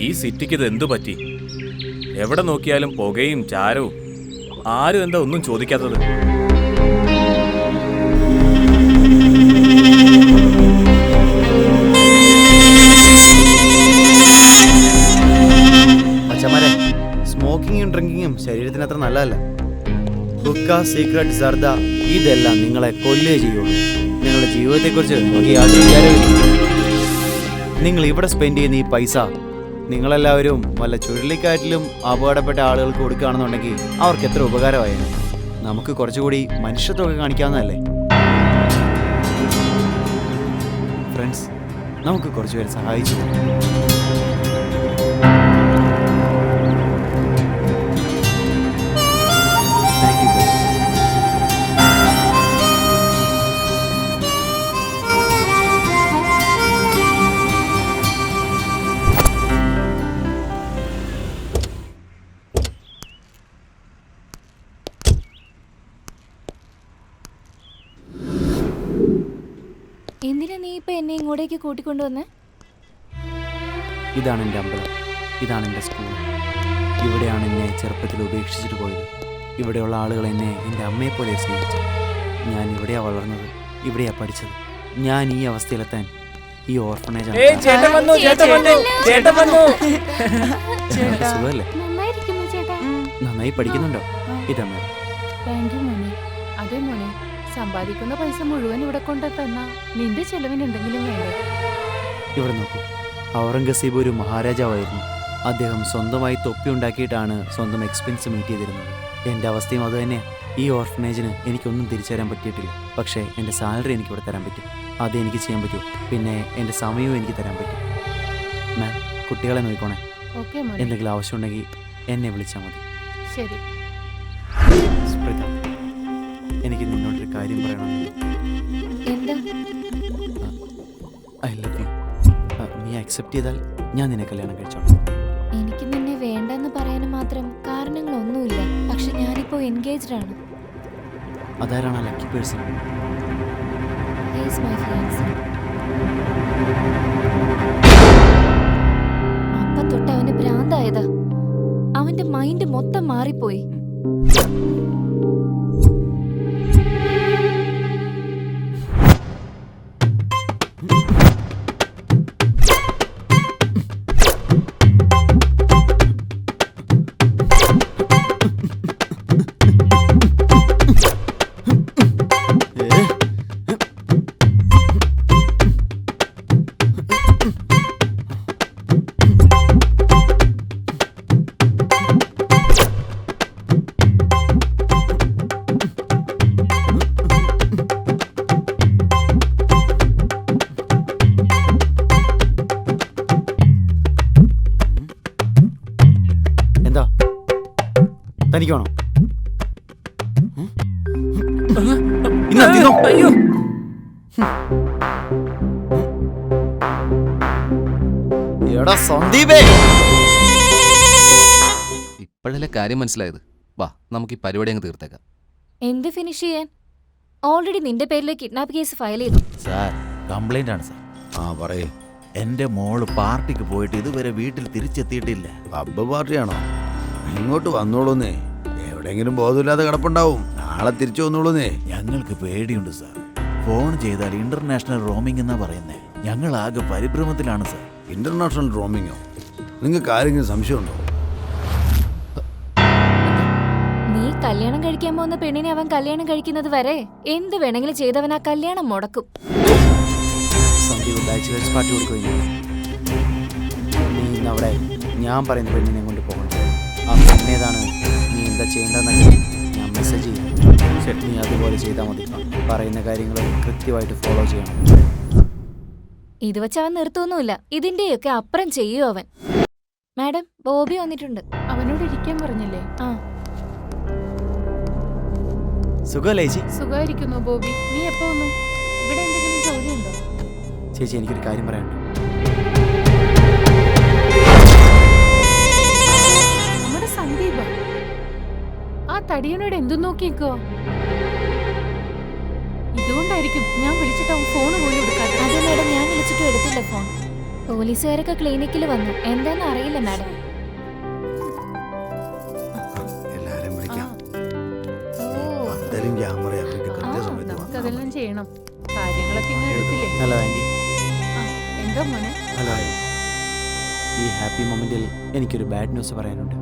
ഈ സിറ്റിക്ക് ഇത് എന്തു പറ്റി? എവിടെ നോക്കിയാലും പുകയും ചാരവും. ആരും എന്താ ഒന്നും ചോദിക്കാത്തത്? അച്ഛന്മാരെ, സ്മോക്കിങ്ങും ഡ്രിങ്കിങ്ങും ശരീരത്തിന് അത്ര നല്ലതല്ല. ഹുക്ക, സീക്രട്ട്, സർദ ഇതെല്ലാം നിങ്ങളെ കൊല്ലുകയേ ചെയ്യുള്ളൂ. നിങ്ങളുടെ ജീവിതത്തെക്കുറിച്ച് നമുക്ക് യാതൊരു വിചാരമില്ല. നിങ്ങൾ ഇവിടെ സ്പെൻഡ് ചെയ്യുന്ന ഈ പൈസ നിങ്ങളെല്ലാവരും വല്ല ചുഴലിക്കാറ്റിലും അപകടപ്പെട്ട ആളുകൾക്ക് കൊടുക്കുകയാണെന്നുണ്ടെങ്കിൽ അവർക്ക് എത്ര ഉപകാരമായിരുന്നു. നമുക്ക് കുറച്ചുകൂടി മനുഷ്യത്വമൊക്കെ കാണിക്കാവുന്നതല്ലേ ഫ്രണ്ട്സ്? നമുക്ക് കുറച്ചുപേരെ സഹായിച്ചു. Thank you. എന്തിനാ നീ ഇപ്പൊ എന്നെ ഇങ്ങോട്ടേക്ക് കൂട്ടിക്കൊണ്ടുവന്നേ? ഇതാണ് എൻ്റെ അമ്പലം, ഇതാണ് എൻ്റെ സ്കൂൾ. ഇവിടെയാണ് എന്നെ ചെറുപ്പത്തിൽ ഉപേക്ഷിച്ചിട്ട് പോയത്. ഇവിടെയുള്ള ആളുകൾ എന്നെ എൻ്റെ അമ്മയെപ്പോലെ സ്നേഹിച്ചു. ഞാൻ ഇവിടെയാണ് വളർന്നത്, ഇവിടെയാണ് പഠിച്ചത്. ഞാൻ ഈ അവസ്ഥയിലെത്താൻ ഈ ഓർഫണേജ് സുഖമല്ലേ? നന്നായിരിക്കുന്നു ചേട്ടാ. നന്നായി പഠിക്കുന്നുണ്ടോ? ഇതാ മേഡം. താങ്ക് യു മോനെ. അതെ മോനെ, സമ്പാദിക്കുന്ന പൈസ മുഴുവൻ ഇവിടെ കൊണ്ടെത്തന്ന നിന്റെ ചെലവിന് എന്തെങ്കിലും വേണ്ടേ? ഇവിടെ നോക്കൂ, ഔറംഗസീബ് ഒരു മഹാരാജാവായിരുന്നു. അദ്ദേഹം സ്വന്തമായി തൊപ്പി ഉണ്ടാക്കിയിട്ടാണ് സ്വന്തം എക്സ്പെൻസ് മീറ്റ് ചെയ്തിരുന്നത്. എൻ്റെ അവസ്ഥയും അത് തന്നെയാണ്. ഈ ഓർഫനേജിന് എനിക്കൊന്നും തിരിച്ചു തരാൻ പറ്റിയിട്ടില്ല. പക്ഷേ എൻ്റെ സാലറി എനിക്കിവിടെ തരാൻ പറ്റും. അത് എനിക്ക് ചെയ്യാൻ പറ്റും. പിന്നെ എൻ്റെ സമയവും എനിക്ക് തരാൻ പറ്റും. മാം, കുട്ടികളെ നോക്കിക്കോണേ. ഓക്കെ മോനെ. എന്തെങ്കിലും ആവശ്യമുണ്ടെങ്കിൽ എന്നെ വിളിച്ചാൽ മതി. ശരി. സ്പ്രിത, എനിക്ക് നിന്നോടൊരു കാര്യം പറയണം. എന്താ? I love you. നീ അക്സെപ്റ്റ് ചെയ്താൽ ഞാൻ നിന്നെ കല്യാണം കഴിച്ചോളാം. എനിക്ക് നിന്നെ വേണ്ടെന്ന് പറയാനും മാത്രം കാരണങ്ങളൊന്നുമില്ല. പക്ഷെ ഞാനിപ്പോ എൻഗേജ്ഡ് ആണ്. അതാരാണ് ആ lucky person? He is my fiancé. അപ്പൊ തൊട്ട് അവന് ഭ്രാന്തായതാ. അവന്റെ മൈൻഡ് മൊത്തം മാറിപ്പോയി. തനിക്കാണോ? ഇന്നാ തിന്നോ. അയ്യോ എടാ സന്ദീപേ, ഇപ്പോഴല്ലേ കാര്യം മനസ്സിലായത്. വാ നമുക്ക് ഈ പരിപാടി അങ്ങ് തീർത്തേക്കാം. എന്ത് ഫിനിഷ് ചെയ്യാൻ? ഓൾറെഡി നിന്റെ പേരിൽ കിഡ്നാപ്പ് കേസ് ഫയൽ ചെയ്തു. സാർ കംപ്ലൈന്റ് ആണ് സാർ. ആ പറയേ. എന്റെ മോള് പാർട്ടിക്ക് പോയിട്ട് ഇതുവരെ വീട്ടിൽ തിരിച്ചെത്തിയിട്ടില്ല. പബ്ബ് പാർട്ടിയാണോ? ഇങ്ങോട്ട് വന്നോളൂന്നേ. എവിടെയെങ്കിലും ബോധമില്ലാതെ കിടപ്പുണ്ടാവും. നാളെ തിരിച്ചു വന്നോളൂന്നേ. ഞങ്ങൾക്ക് പേടിയുണ്ട് സാർ. ഫോൺ ചെയ്താൽ ഇന്റർനാഷണൽ റോമിംഗ് എന്നാ പറയുന്നേ. ഞങ്ങൾ ആകെ പരിഭ്രമത്തിലാണ് സാർ. ഇന്റർനാഷണൽ റോമിങ്ങോ? നിങ്ങൾക്ക് ആരെങ്കിലും സംശയമുണ്ടോ? നീ കല്യാണം കഴിക്കാൻ പോകുന്ന പെണ്ണിനെ അവൻ കല്യാണം കഴിക്കുന്നത് വരെ എന്ത് വേണമെങ്കിലും ചെയ്തവൻ ആ കല്യാണം മുടക്കും. സന്ദീപ് ബാച്ചിലേഴ്സ് പാർട്ടി കൊടുക്കുകയും നീ ഇന്ന് അവിടെ ഞാൻ പറയുന്ന പെണ്ണിനെ കൊണ്ട് പോകണം. ആ പെണ്ണേതാണ്, നീ എന്താ ചെയ്യേണ്ടതെന്നൊക്കെ ഞാൻ മെസ്സേജ് ചെയ്യും. ശരി, നീ അതുപോലെ ചെയ്താൽ മതി. പറയുന്ന കാര്യങ്ങൾ കൃത്യമായിട്ട് ഫോളോ ചെയ്യണം. ഇത് വെച്ച് അവൻ നിർത്തുമൊന്നുമില്ല. ഇതിന്റെയൊക്കെ അപ്പുറം ചെയ്യൂ അവൻ. മാഡം, ബോബി വന്നിട്ടുണ്ട്. അവനോട് ഇരിക്കാൻ പറഞ്ഞില്ലേ? ആ സുഖമല്ലേ ചേച്ചി? സുഖമായിരിക്കുന്നു ബോബി. നീ എപ്പോ വന്നു? ഇവിടെ എന്തെങ്കിലും ജോലിയുണ്ടോ? ചേച്ചി, എനിക്കൊരു കാര്യം പറയാനുണ്ട്. നമ്മുടെ സന്ദീപ ആ തടിയനോട് എന്തു നോക്കിക്കോ. ഇതുകൊണ്ടായിരിക്കും ഞാൻ വിളിച്ചിട്ട് അവൻ ഫോൺ പോലും എടുക്കാതെ. അതെ മാഡം, ഞാൻ വിളിച്ചിട്ടും എടുത്തില്ല ഫോൺ. പോലീസുകാരൊക്കെ ക്ലിനിക്കിൽ വന്നു. എന്താന്ന് അറിയില്ല മാഡം. എല്ലാരും വിളിക്കാം. ഓ, പന്തലും ക്യാമറ അവർക്ക് കൃത്യസമയത്ത് നമുക്കതെല്ലാം ചെയ്യണം. കാര്യങ്ങളൊക്കെ ഇങ്ങനെ എടുത്തില്ലേ? Hello aunty. ആ, എന്താ മോനെ? ഹലോ. ഈ ഹാപ്പി മൊമെന്റിൽ എനിക്കൊരു ബാഡ് ന്യൂസ് പറയാനുണ്ട്.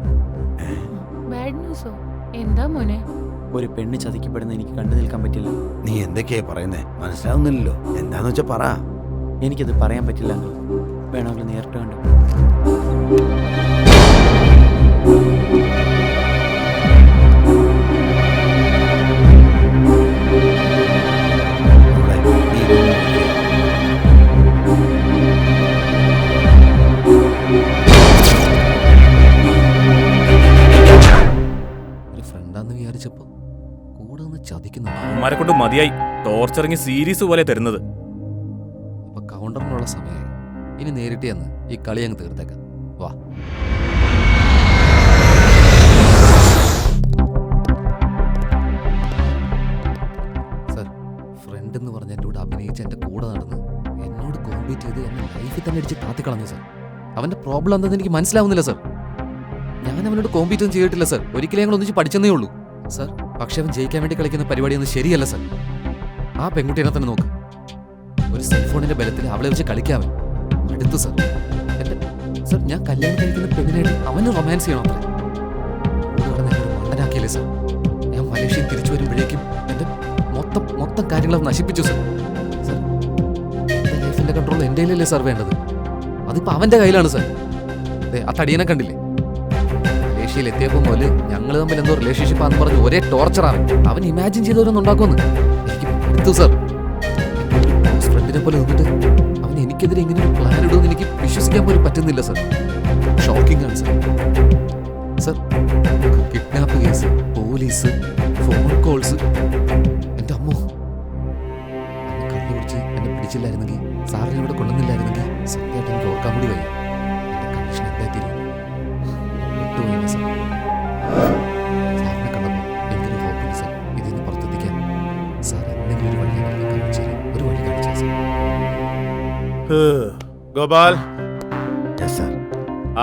ബാഡ് ന്യൂസോ? എന്താ മോനെ? ഒരു പെണ്ണ് ചതിക്കപ്പെടുന്ന എനിക്ക് കണ്ടു നിൽക്കാൻ പറ്റില്ല. നീ എന്തൊക്കെയാ പറയുന്നേ? മനസ്സിലാവുന്നില്ലല്ലോ. എന്താന്ന് വെച്ചാ പറ. എനിക്കത് പറയാൻ പറ്റില്ല. വേണമെങ്കിൽ നേരിട്ട് കണ്ടു. മോളെ, നീ ഒരു ഫ്രണ്ടാന്ന് വിചാരിച്ചപ്പോ കൂടെ ഒന്ന് ചതിക്കുന്നു. അമ്മമാരെ കൊണ്ട് മതിയായി. ടോർച്ചറിങ് സീരീസ് പോലെ തരുന്നത്. അപ്പൊ കൗണ്ടറിനുള്ള സമയമായി. ഇനി നേരിട്ട് ചെന്ന് ഈ കളി അങ്ങ് തീർത്തേക്കാം. വാ. സർ, ഫ്രണ്ട് എന്ന് പറഞ്ഞ എൻ്റെ കൂടെ അഭിനയിച്ച് എൻ്റെ കൂടെ നടന്ന് എന്നോട് കോമ്പീറ്റ് ചെയ്ത് എന്നെ ലൈഫിൽ തന്നെ അടിച്ച് താത്തിക്കളഞ്ഞു സർ. അവൻ്റെ പ്രോബ്ലം എന്താണെന്ന് എനിക്ക് മനസ്സിലാവുന്നില്ല സർ. ഞാൻ അവനോട് കോമ്പീറ്റ് ഒന്നും ചെയ്തിട്ടില്ല സർ. ഒരിക്കലും ഞങ്ങൾ ഒന്നിച്ച് പഠിച്ചെന്നേ ഉള്ളൂ സർ. പക്ഷെ അവൻ ജയിക്കാൻ വേണ്ടി കളിക്കുന്ന പരിപാടിയൊന്നും ശരിയല്ല സർ. ആ പെൺകുട്ടീനെ തന്നെ നോക്ക്. ഒരു സെൽഫോണിന്റെ ബലത്തിൽ അവളെ വെച്ച് കളിക്കാവൻ എടുത്തു സർ. സർ, ഞാൻ കല്യാണം കഴിക്കുന്ന പെണ്ണിനായിട്ട് അവന് റൊമാൻസ് ചെയ്യണം അത്ര. കൂടെ എന്നെ മണ്ടനാക്കിയല്ലേ സർ. ഞാൻ മലേഷ്യയിൽ തിരിച്ചു വരുമ്പോഴേക്കും എൻ്റെ മൊത്തം കാര്യങ്ങൾ നശിപ്പിച്ചു സർ. സർ, എൻ്റെ ലൈഫിന്റെ കൺട്രോൾ എൻ്റെ കയ്യിലല്ലേ സർ വേണ്ടത്? അതിപ്പോ അവന്റെ കയ്യിലാണ് സർ. അതെ, ആ തടിയനെ കണ്ടില്ലേ? മലേഷ്യയിൽ എത്തിയപ്പോൾ മുതല് ഞങ്ങൾ തമ്മിൽ എന്തോ റിലേഷൻഷിപ്പ് ആണെന്ന് പറഞ്ഞ് ഒരേ ടോർച്ചറാണ്. അവൻ ഇമാജിൻ ചെയ്തവരൊന്നും ഉണ്ടാക്കുമെന്ന് എനിക്ക് എടുത്തു സർ. ഫ്രണ്ടിനെ പോലെ നിന്നിട്ട് അവൻ എനിക്കെതിരെ ഇങ്ങനെ ഒരു പ്ലാൻ ഇടുമെന്ന് എനിക്ക് വിശ്വസിക്കാൻ പോലും പറ്റുന്നില്ല സർ. ഷോക്കിംഗ് ആണ് sir. Sir, kidnap case, police, phone calls. എൻ്റെ അമ്മോ, അന്ന് കണ്ണു പിടിച്ച് എന്നെ പിടിച്ചില്ലായിരുന്നെങ്കിൽ, സാറിനെ ഇവിടെ കൊണ്ടുവന്നില്ലായിരുന്നെങ്കിൽ സത്യമായിട്ട് എനിക്ക് ഓർക്കാൻ കൂടി വയ്യ. എൻ്റെ കണ്ടീഷൻ എന്തായിത്തീരും വിട്ടുപോയില്ല സർ. സാറിനെ കണ്ടപ്പോൾ എനിക്കൊരു ഹോപ്പുണ്ട് സർ. ഇതിന്ന് പുറത്തെത്തിക്കാൻ സാർ എന്തെങ്കിലും ഒരു വഴി എനിക്ക് കാണിച്ചു തരും. ഒരു വഴി കാണിച്ചാൽ സർ. Gopal, yes sir.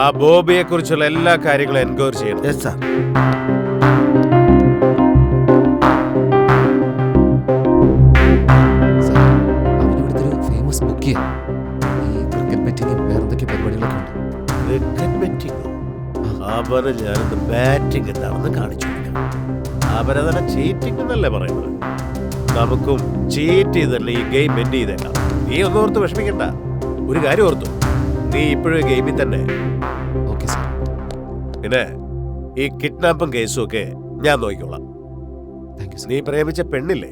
ആ ബോബിയെ കുറിച്ചുള്ള എല്ലാ കാര്യങ്ങളും എൻക്വയറി ചെയ്യണം. Yes sir. സാർ, അവനിവിടുത്തെ ഒരു ഫേമസ് ബുക്കിയാണ്. ഈ ക്രിക്കറ്റ് ബെറ്റിങ്ങും വേറെന്തൊക്കെ പരിപാടികളൊക്കെ ഉണ്ട്. Cricket betting. അവന് ഞാനിന്ന് ബാറ്റിംഗ് എന്താണെന്ന് കാണിച്ചു കൊടുക്കാം. അവരതന്നെ ചീറ്റിംഗ് എന്നല്ലേ പറയുന്നത്. നമുക്കും ചീറ്റ് ചെയ്ത് തന്നെ ഈ ഗെയിം എൻഡ് ചെയ്തേക്കാം. നീ ഒന്നും ഓർത്ത് വിഷമിക്കണ്ട. ഒരു കാര്യം ഓർത്തു, നീ ഇപ്പോഴും ഗെയിമിൽ തന്നെ. Okay sir. പിന്നെ ഈ കിഡ്നാപ്പും കേസും ഒക്കെ ഞാൻ നോക്കിക്കോളാം. Thank you sir. നീ പ്രേമിച്ച പെണ്ണില്ലേ,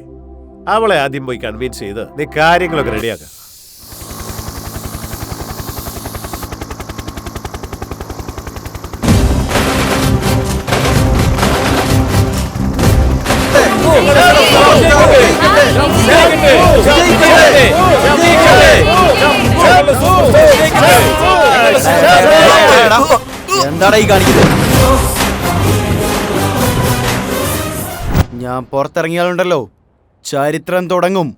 അവളെ ആദ്യം പോയി കൺവിൻസ് ചെയ്ത് നീ കാര്യങ്ങളൊക്കെ റെഡിയാക്ക. എന്താടാ ഈ കാണിക്കുന്നത്? ഞാൻ പുറത്തിറങ്ങിയാലുണ്ടല്ലോ ചരിത്രം തുടങ്ങും.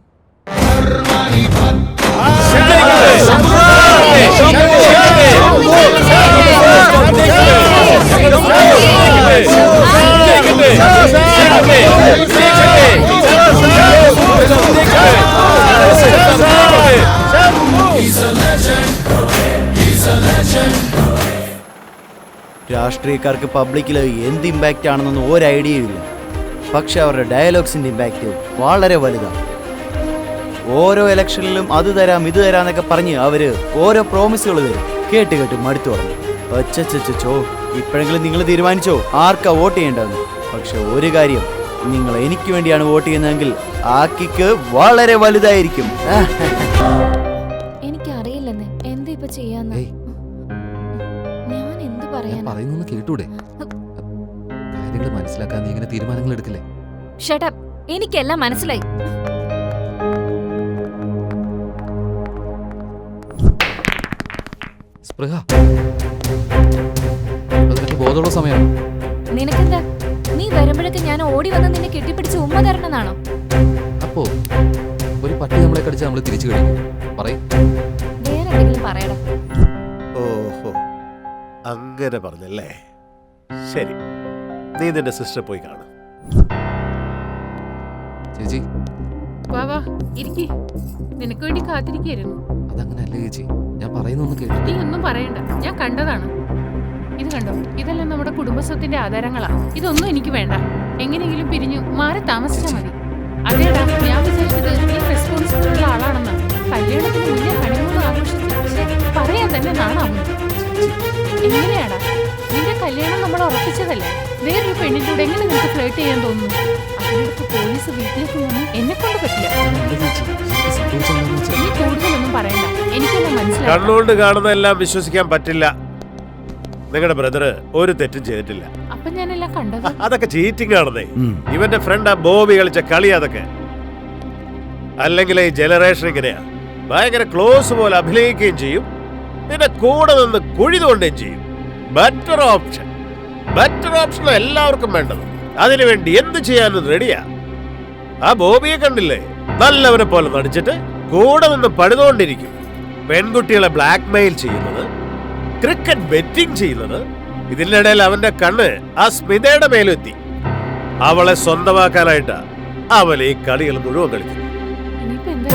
രാഷ്ട്രീയക്കാർക്ക് പബ്ലിക്കിൽ എന്ത് ഇമ്പാക്റ്റ് ആണെന്നൊന്നും ഒരു ഐഡിയയും ഇല്ല. പക്ഷെ അവരുടെ ഡയലോഗ്സിന്റെ ഇമ്പാക്റ്റ് വളരെ വലുതാണ്. ഓരോ ഇലക്ഷനിലും അത് തരാം ഇത് തരാന്നൊക്കെ പറഞ്ഞ് അവര് ഓരോ പ്രോമിസുകൾ തരും. കേട്ട് കേട്ട് മടുത്തു പറഞ്ഞു. ഒച്ചോ, ഇപ്പോഴെങ്കിലും നിങ്ങൾ തീരുമാനിച്ചോ ആർക്കാ വോട്ട് ചെയ്യേണ്ടതെന്ന്. പക്ഷെ ഒരു കാര്യം, നിങ്ങൾ എനിക്ക് വേണ്ടിയാണ് വോട്ട് ചെയ്യുന്നതെങ്കിൽ ആ കിക്ക് വളരെ വലുതായിരിക്കും. എനിക്കറിയില്ലെന്നേ എന്താ ഇപ്പൊ ചെയ്യാന്ന്. ഞാൻ എന്ത് പറയാൻ പറയുന്നു കേട്ടൂടെ? കാര്യങ്ങൾ മനസ്സിലാക്കാൻ നീ ഇങ്ങനെ തീരുമാനങ്ങൾ എടുക്കില്ലേ? Shut up. എനിക്കെല്ലാം മനസ്സിലായി. സ്പൃഹ, ബോധമുള്ള സമയമാണ്. നിനക്കെന്താ? നീ വരുമ്പോഴൊക്കെ ഞാൻ ഓടി വന്ന് നിന്നെ കെട്ടിപ്പിടിച്ച് ഉമ്മ തരണമെന്നാണോ? അപ്പോ ഒരു പട്ടി നമ്മളെ കടിച്ച് നമ്മൾ തിരിച്ചു കഴിക്കും. പറയും വേറെ എന്തെങ്കിലും പറയടാ. ഓഹോ, അങ്ങനെ പറഞ്ഞല്ലേ. ശരി, നീ നിന്റെ സിസ്റ്റർ പോയി കാണും. ചേച്ചി വാ ഇരിക്കി. നിനക്ക് വേണ്ടി കാത്തിരിക്കായിരുന്നു. അതങ്ങനല്ലേ ചേച്ചി, ഞാൻ പറയുന്നൊന്ന് കേട്ടു. നീ ഒന്നും പറയണ്ട, ഞാൻ കണ്ടതാണ്. ഇത് കണ്ടോ, ഇതെല്ലാം നമ്മുടെ കുടുംബസ്വത്തിന്റെ ആധാരങ്ങളാ. ഇതൊന്നും എനിക്ക് വേണ്ട. എങ്ങനെയെങ്കിലും പിരിഞ്ഞു മാറി താമസിച്ചാൽ മതി. അതേടാ, ഞാൻ വിചാരിച്ചത് നീ റെസ്പോൺസിബിൾ ഉള്ള ആളാണെന്ന്. കല്യാണത്തിന് മുന്നേ ഹണിമൂൺ ആഘോഷിച്ച് പറയാൻ തന്നെ നാണാവുന്നു. എങ്ങനെയാടാ നിന്റെ കല്യാണം നമ്മൾ ഉറപ്പിച്ചതല്ലേ? വേറൊരു പെണ്ണിന്റെ കൂടെ എങ്ങനെ നിനക്ക് ഫ്ലേർട്ട് ചെയ്യാൻ തോന്നുന്നു? അതിനടുത്ത് പോലീസ് വീട്ടിലേക്ക് വന്ന് എന്നെ കൊണ്ട് പറ്റില്ല. നീ കൂടുതലൊന്നും പറയണ്ട, എനിക്കെല്ലാം മനസ്സിലായി. കണ്ണുകൊണ്ട് കാണുന്നതെല്ലാം വിശ്വസിക്കാൻ പറ്റില്ല. നിങ്ങളുടെ ബ്രദർ ഒരു തെറ്റും ചെയ്തിട്ടില്ല. അപ്പൊ ഞാനെല്ലാം കണ്ടത് അതൊക്കെ ചീറ്റിംഗ് ആണെന്നേ. ഇവന്റെ ഫ്രണ്ട് ആ ബോബി കളിച്ച കളി അതൊക്കെ. അല്ലെങ്കിൽ ഈ ജനറേഷൻ ഇങ്ങനെയാ, ഭയങ്കര ക്ലോസ് പോലെ അഭിനയിക്കുകയും ചെയ്യും, പിന്നെ കൂടെ നിന്ന് കുഴി തോണ്ടുകയും ചെയ്യും. ബെറ്റർ ഓപ്ഷൻ എല്ലാവർക്കും വേണ്ടത്. അതിനുവേണ്ടി എന്ത് ചെയ്യാനും റെഡിയാ. ആ ബോബിയെ കണ്ടില്ലേ? നല്ലവരെ പോലെ നടിച്ചിട്ട് കൂടെ നിന്ന് പണിതുകൊണ്ടിരിക്കും. പെൺകുട്ടികളെ ബ്ലാക്ക് മെയിൽ ചെയ്യുന്നത്, ക്രിക്കറ്റ് ബെറ്റിംഗ് ചെയ്യുന്നത്. ഇതിനിടയിൽ അവന്റെ കണ്ണ് ആ സ്മിതയുടെ മേലെത്തി. അവളെ സ്വന്തമാക്കാനായിട്ടാ അവൾ ഈ കളികൾ മുഴുവൻ കളിക്കുന്നു. ഇനിയിപ്പോ എന്താ?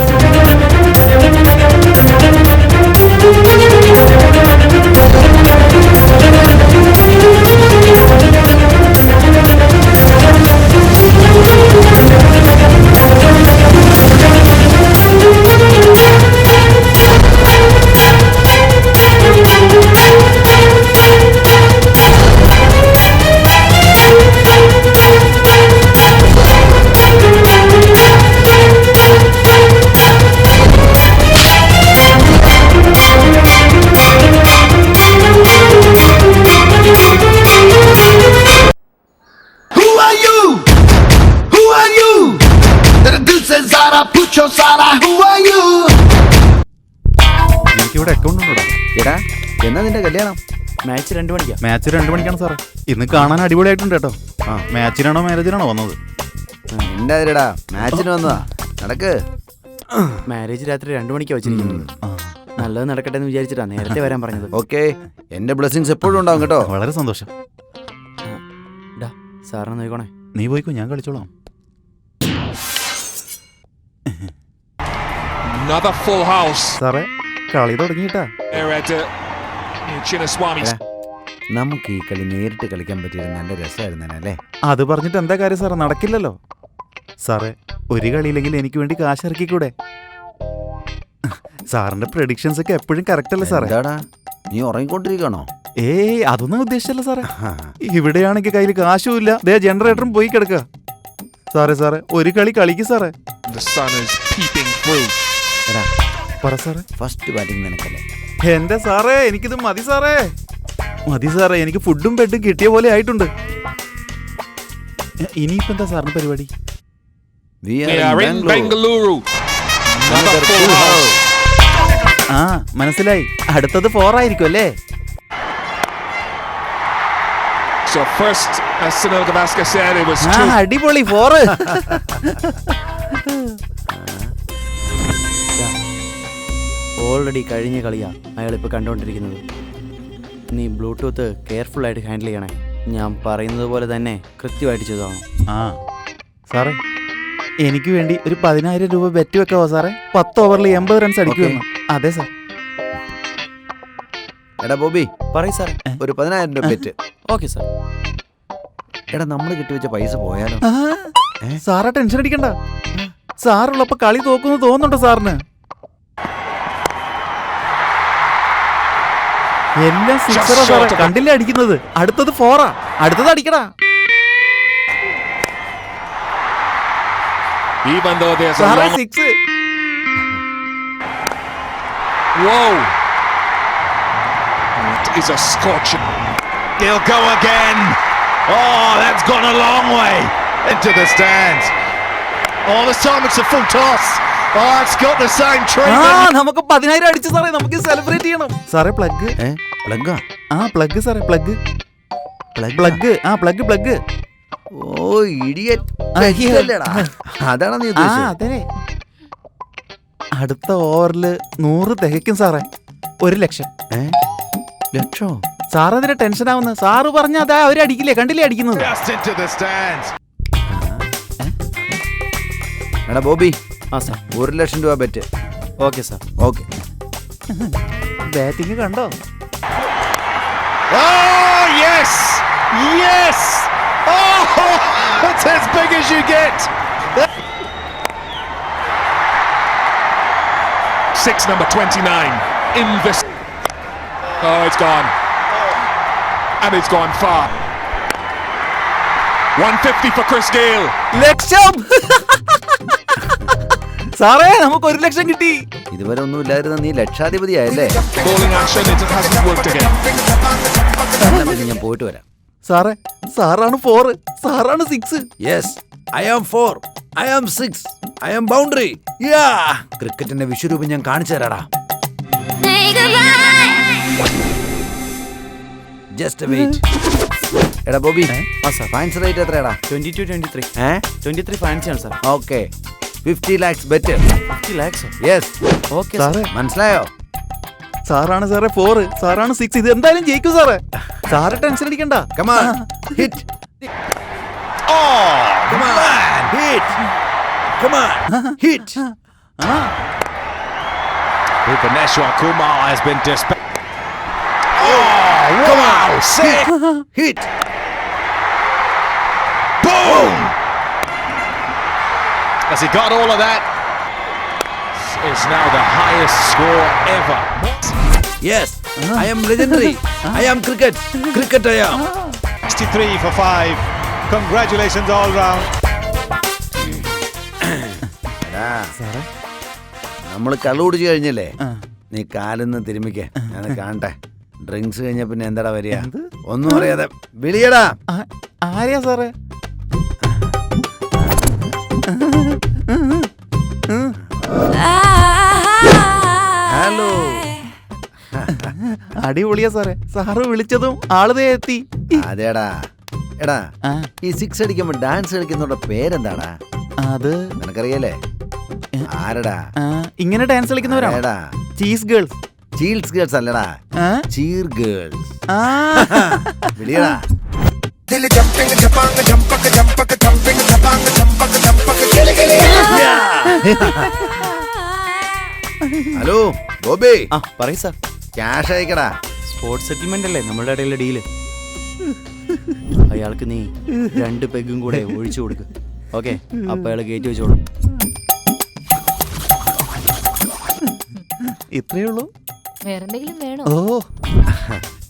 എനിക്കിവിടെ അക്കൗണ്ട് ഉണ്ടോ? എടാ, എന്നാ നിന്റെ കല്യാണം? മാച്ച് 2 മണിക്കാ. മാച്ച് 2 മണിക്കാണ് സാറേ. ഇന്ന് കാണാൻ അടിപൊളിയായിട്ടുണ്ട് കേട്ടോ. ആ, മാച്ചിനാണോ മാരേജിനാണോ വന്നത്? എന്താ മാച്ചിന് വന്നതാ? നടക്ക്. മാരേജ് രാത്രി 2 മണിക്കാ വെച്ചിരിക്കുന്നത്. നല്ലത് നടക്കട്ടെ എന്ന് വിചാരിച്ചിട്ടാ നേരത്തെ വരാൻ പറഞ്ഞത്. ഓക്കെ, എന്റെ ബ്ലെസ്സിങ്സ് എപ്പോഴും ഉണ്ടാവും കേട്ടോ. വളരെ സന്തോഷം. സാറിനെ നോക്കണേ. നീ പോയിക്കോ, ഞാൻ കളിച്ചോളാം. സാറേ, കളി തുടങ്ങിയിട്ടാ. നമുക്ക് ഈ കളി നേരിട്ട് കളിക്കാൻ പറ്റിയത് നല്ല രസമായിരുന്നല്ലേ? അത് പറഞ്ഞിട്ട് എന്താ കാര്യം സാറേ? നടക്കില്ലല്ലോ സാറേ. ഒരു കളിയില്ലെങ്കിൽ എനിക്ക് വേണ്ടി കാശ് ഇറക്കിക്കൂടെ? സാറിന്റെ പ്രഡിക്ഷൻസ് ഒക്കെ എപ്പോഴും കറക്റ്റ് അല്ലേ സാറേ? നീ ഉറങ്ങിക്കൊണ്ടിരിക്കണോ? ഏയ്, അതൊന്നും ഉദ്ദേശിച്ചല്ല സാറേ. ഇവിടെയാണെങ്കിൽ കയ്യിൽ കാശും ഇല്ല, ദേ ജനറേറ്ററും പോയി കിടക്കുക. സാറേ ഒരു കളി കളിക്ക് സാറേ. പറ സാറേ. ഫസ്റ്റ് ബാറ്റിംഗ് നിനക്കല്ലേ? എന്റെ സാറേ, എനിക്കിത് മതി സാറേ. എനിക്ക് ഫുഡും ബെഡും കിട്ടിയ പോലെ ആയിട്ടുണ്ട്. ഇനിയിപ്പോ എന്താ സാറിന് പരിപാടി? ആ, മനസ്സിലായി. അടുത്തത് 4 ആയിരിക്കും അല്ലേ? So first, as Sunil Gavaskar said, it was അടിപൊളി 4. ഓൾറെഡി കഴിഞ്ഞ കളിയാ അയാളിപ്പോൾ കണ്ടുകൊണ്ടിരിക്കുന്നത്. നീ ബ്ലൂടൂത്ത് കെയർഫുൾ ആയിട്ട് ഹാൻഡിൽ ചെയ്യണേ. ഞാൻ പറയുന്നത് പോലെ തന്നെ കൃത്യമായിട്ട് ചെയ്തോളാം. സാറേ എനിക്ക് വേണ്ടി ഒരു 10,000 രൂപ ബെറ്റ് വെക്കാവോ സാറേ? 10 ഓവറിൽ 80 റൺസ് അടിക്കുമെന്ന്. അതെ സാർ. എടാ ബോബി, പറയ് സാർ. ഒരു 10,000 രൂപ ബെറ്റ്. Okay sir. എടാ നമ്മൾ കിട്ടിവെച്ച പൈസ പോയാലോ? സാറാ ടെൻഷൻ അടിക്കണ്ട. സാറുള്ളപ്പോ കളി തോക്കുന്നു തോന്നുന്നുണ്ടോ സാറിന്? എല്ലാം സിക്സറാ സാറേ. കണ്ടില്ലേ അടിക്കുന്നത്? അടുത്തത് 4. അടുത്തത് അടിക്കടാ. even though there's a സാറേ long 6. whoa, it is a scorching. He'll go again. Oh, that's gone a long way into the stands. All this time it's a full toss. Oh, it's got the same treatment. നമുക്ക് 10,000 അടിച്ചു സാറേ. നമുക്ക് celebrate ചെയ്യണം സാറേ. Plug പ്ലഗാ? Plug സാറേ. Plug. Plug. ഓ idiot. അതാണ് നീ ഉദ്ദേശിച്ചത്? അതെ. അടുത്ത ഓവറിൽ 100 തികയ്ക്കും സാറേ. 1,00,000. ലക്ഷോ? സാർ അതിന് ടെൻഷൻ ആവുന്ന. സാറ് പറഞ്ഞ അതാ അവര് അടിക്കില്ലേ? കണ്ടില്ലേ അടിക്കുന്നത്? Just into the stands. എടാ ബോബി, സാർ. 1,00,000 രൂപ bet. Okay sir. Okay. Batting കണ്ടോ? Oh, yes! Yes! Oh, that's as big as you get. 6 number 29 in this. Oh, it's gone. And it's gone far. 150 for Chris Gayle. ലക്ഷം. സാറേ നമുക്ക് 1,00,000 കിട്ടി. ഇതുവരെ ഒന്നും ഇല്ലായിരുന്ന നീ ലക്ഷാധിപതിയായല്ലേ? Bowling action, it hasn't worked again. ഞാൻ പോയിട്ട് വരാം. സാറേ സാറാണ് 4. സാറാണ് 6. Yes, I am 4. I am 6. I am boundary. Ya, ക്രിക്കറ്റിന്റെ വിശ്വരൂപം ഞാൻ കാണിച്ചു തരാടാ. Just wait. എടാ ബോബി, ഫൈൻസ് റേറ്റ് എത്രയാടാ? 22-23. 23 ഫാൻസിയാണ് സാർ. Okay, 50 lakhs bet. 50 lakhs? Yes. Okay സാറേ മനസ്സിലായോ? സാറാണ് സാറേ 4. സാറാണ് 6. ഇത് എന്തായാലും ജയിക്കും സാറേ. സാറ് ടെൻഷൻ അടിക്കണ്ട. Come on, hit. Oh, come on, hit. Come on, hit. Bhubaneswar Kumar has been dispatched. Oh, come on, sick. Hit. Boom! Has he got all of that? It's now the highest score ever. Yes, I am legendary. I am cricket. Cricket I am. 63 for 5. Congratulations all round. നമ്മൾ കള്ളു കുടിച്ചു കഴിഞ്ഞല്ലേ? നീ കാലിന്ന് തിരുമിക്കേ, ഞാൻ കാണട്ടെ. Drinks കഴിഞ്ഞ പിന്നെ എന്താടാ വരിക? ഒന്നും അറിയാതെ വിളിയടാ. ആരെയാ സാറേ? ഹലോ. അടിപൊളിയാ സാറേ. സാറ് വിളിച്ചതും ആളുതേ എത്തി. അതേടാ. എടാ, ഈ 6 അടിക്കുമ്പോ ഡാൻസ് കളിക്കുന്നവരുടെ പേരെന്താടാ? അത് നിനക്കറിയല്ലേ? ആരടാ ഇങ്ങനെ ഡാൻസ് കളിക്കുന്നവരാ? Cheese girls. ചീൽസ് ഗേൾസ് അല്ലടാ, ചീർ ഗേൾസ്. വിളിയടാ. Hello Bobby. പറയ് സാർ. ക്യാഷ് അയക്കടാ. സ്പോർട്സ് സെറ്റിൽമെന്റ് അല്ലേ നമ്മളുടെ ഇടയിലെ ഡീല്. അയാൾക്ക് നീ 2 പെഗും കൂടെ ഒഴിച്ചു കൊടുക്ക്. ഓക്കെ, അപ്പൊ അയാൾ കയറ്റി വെച്ചോളും. ഇത്രയേ ഉള്ളൂ? വേറെന്തെങ്കിലും വേണോ? ഓ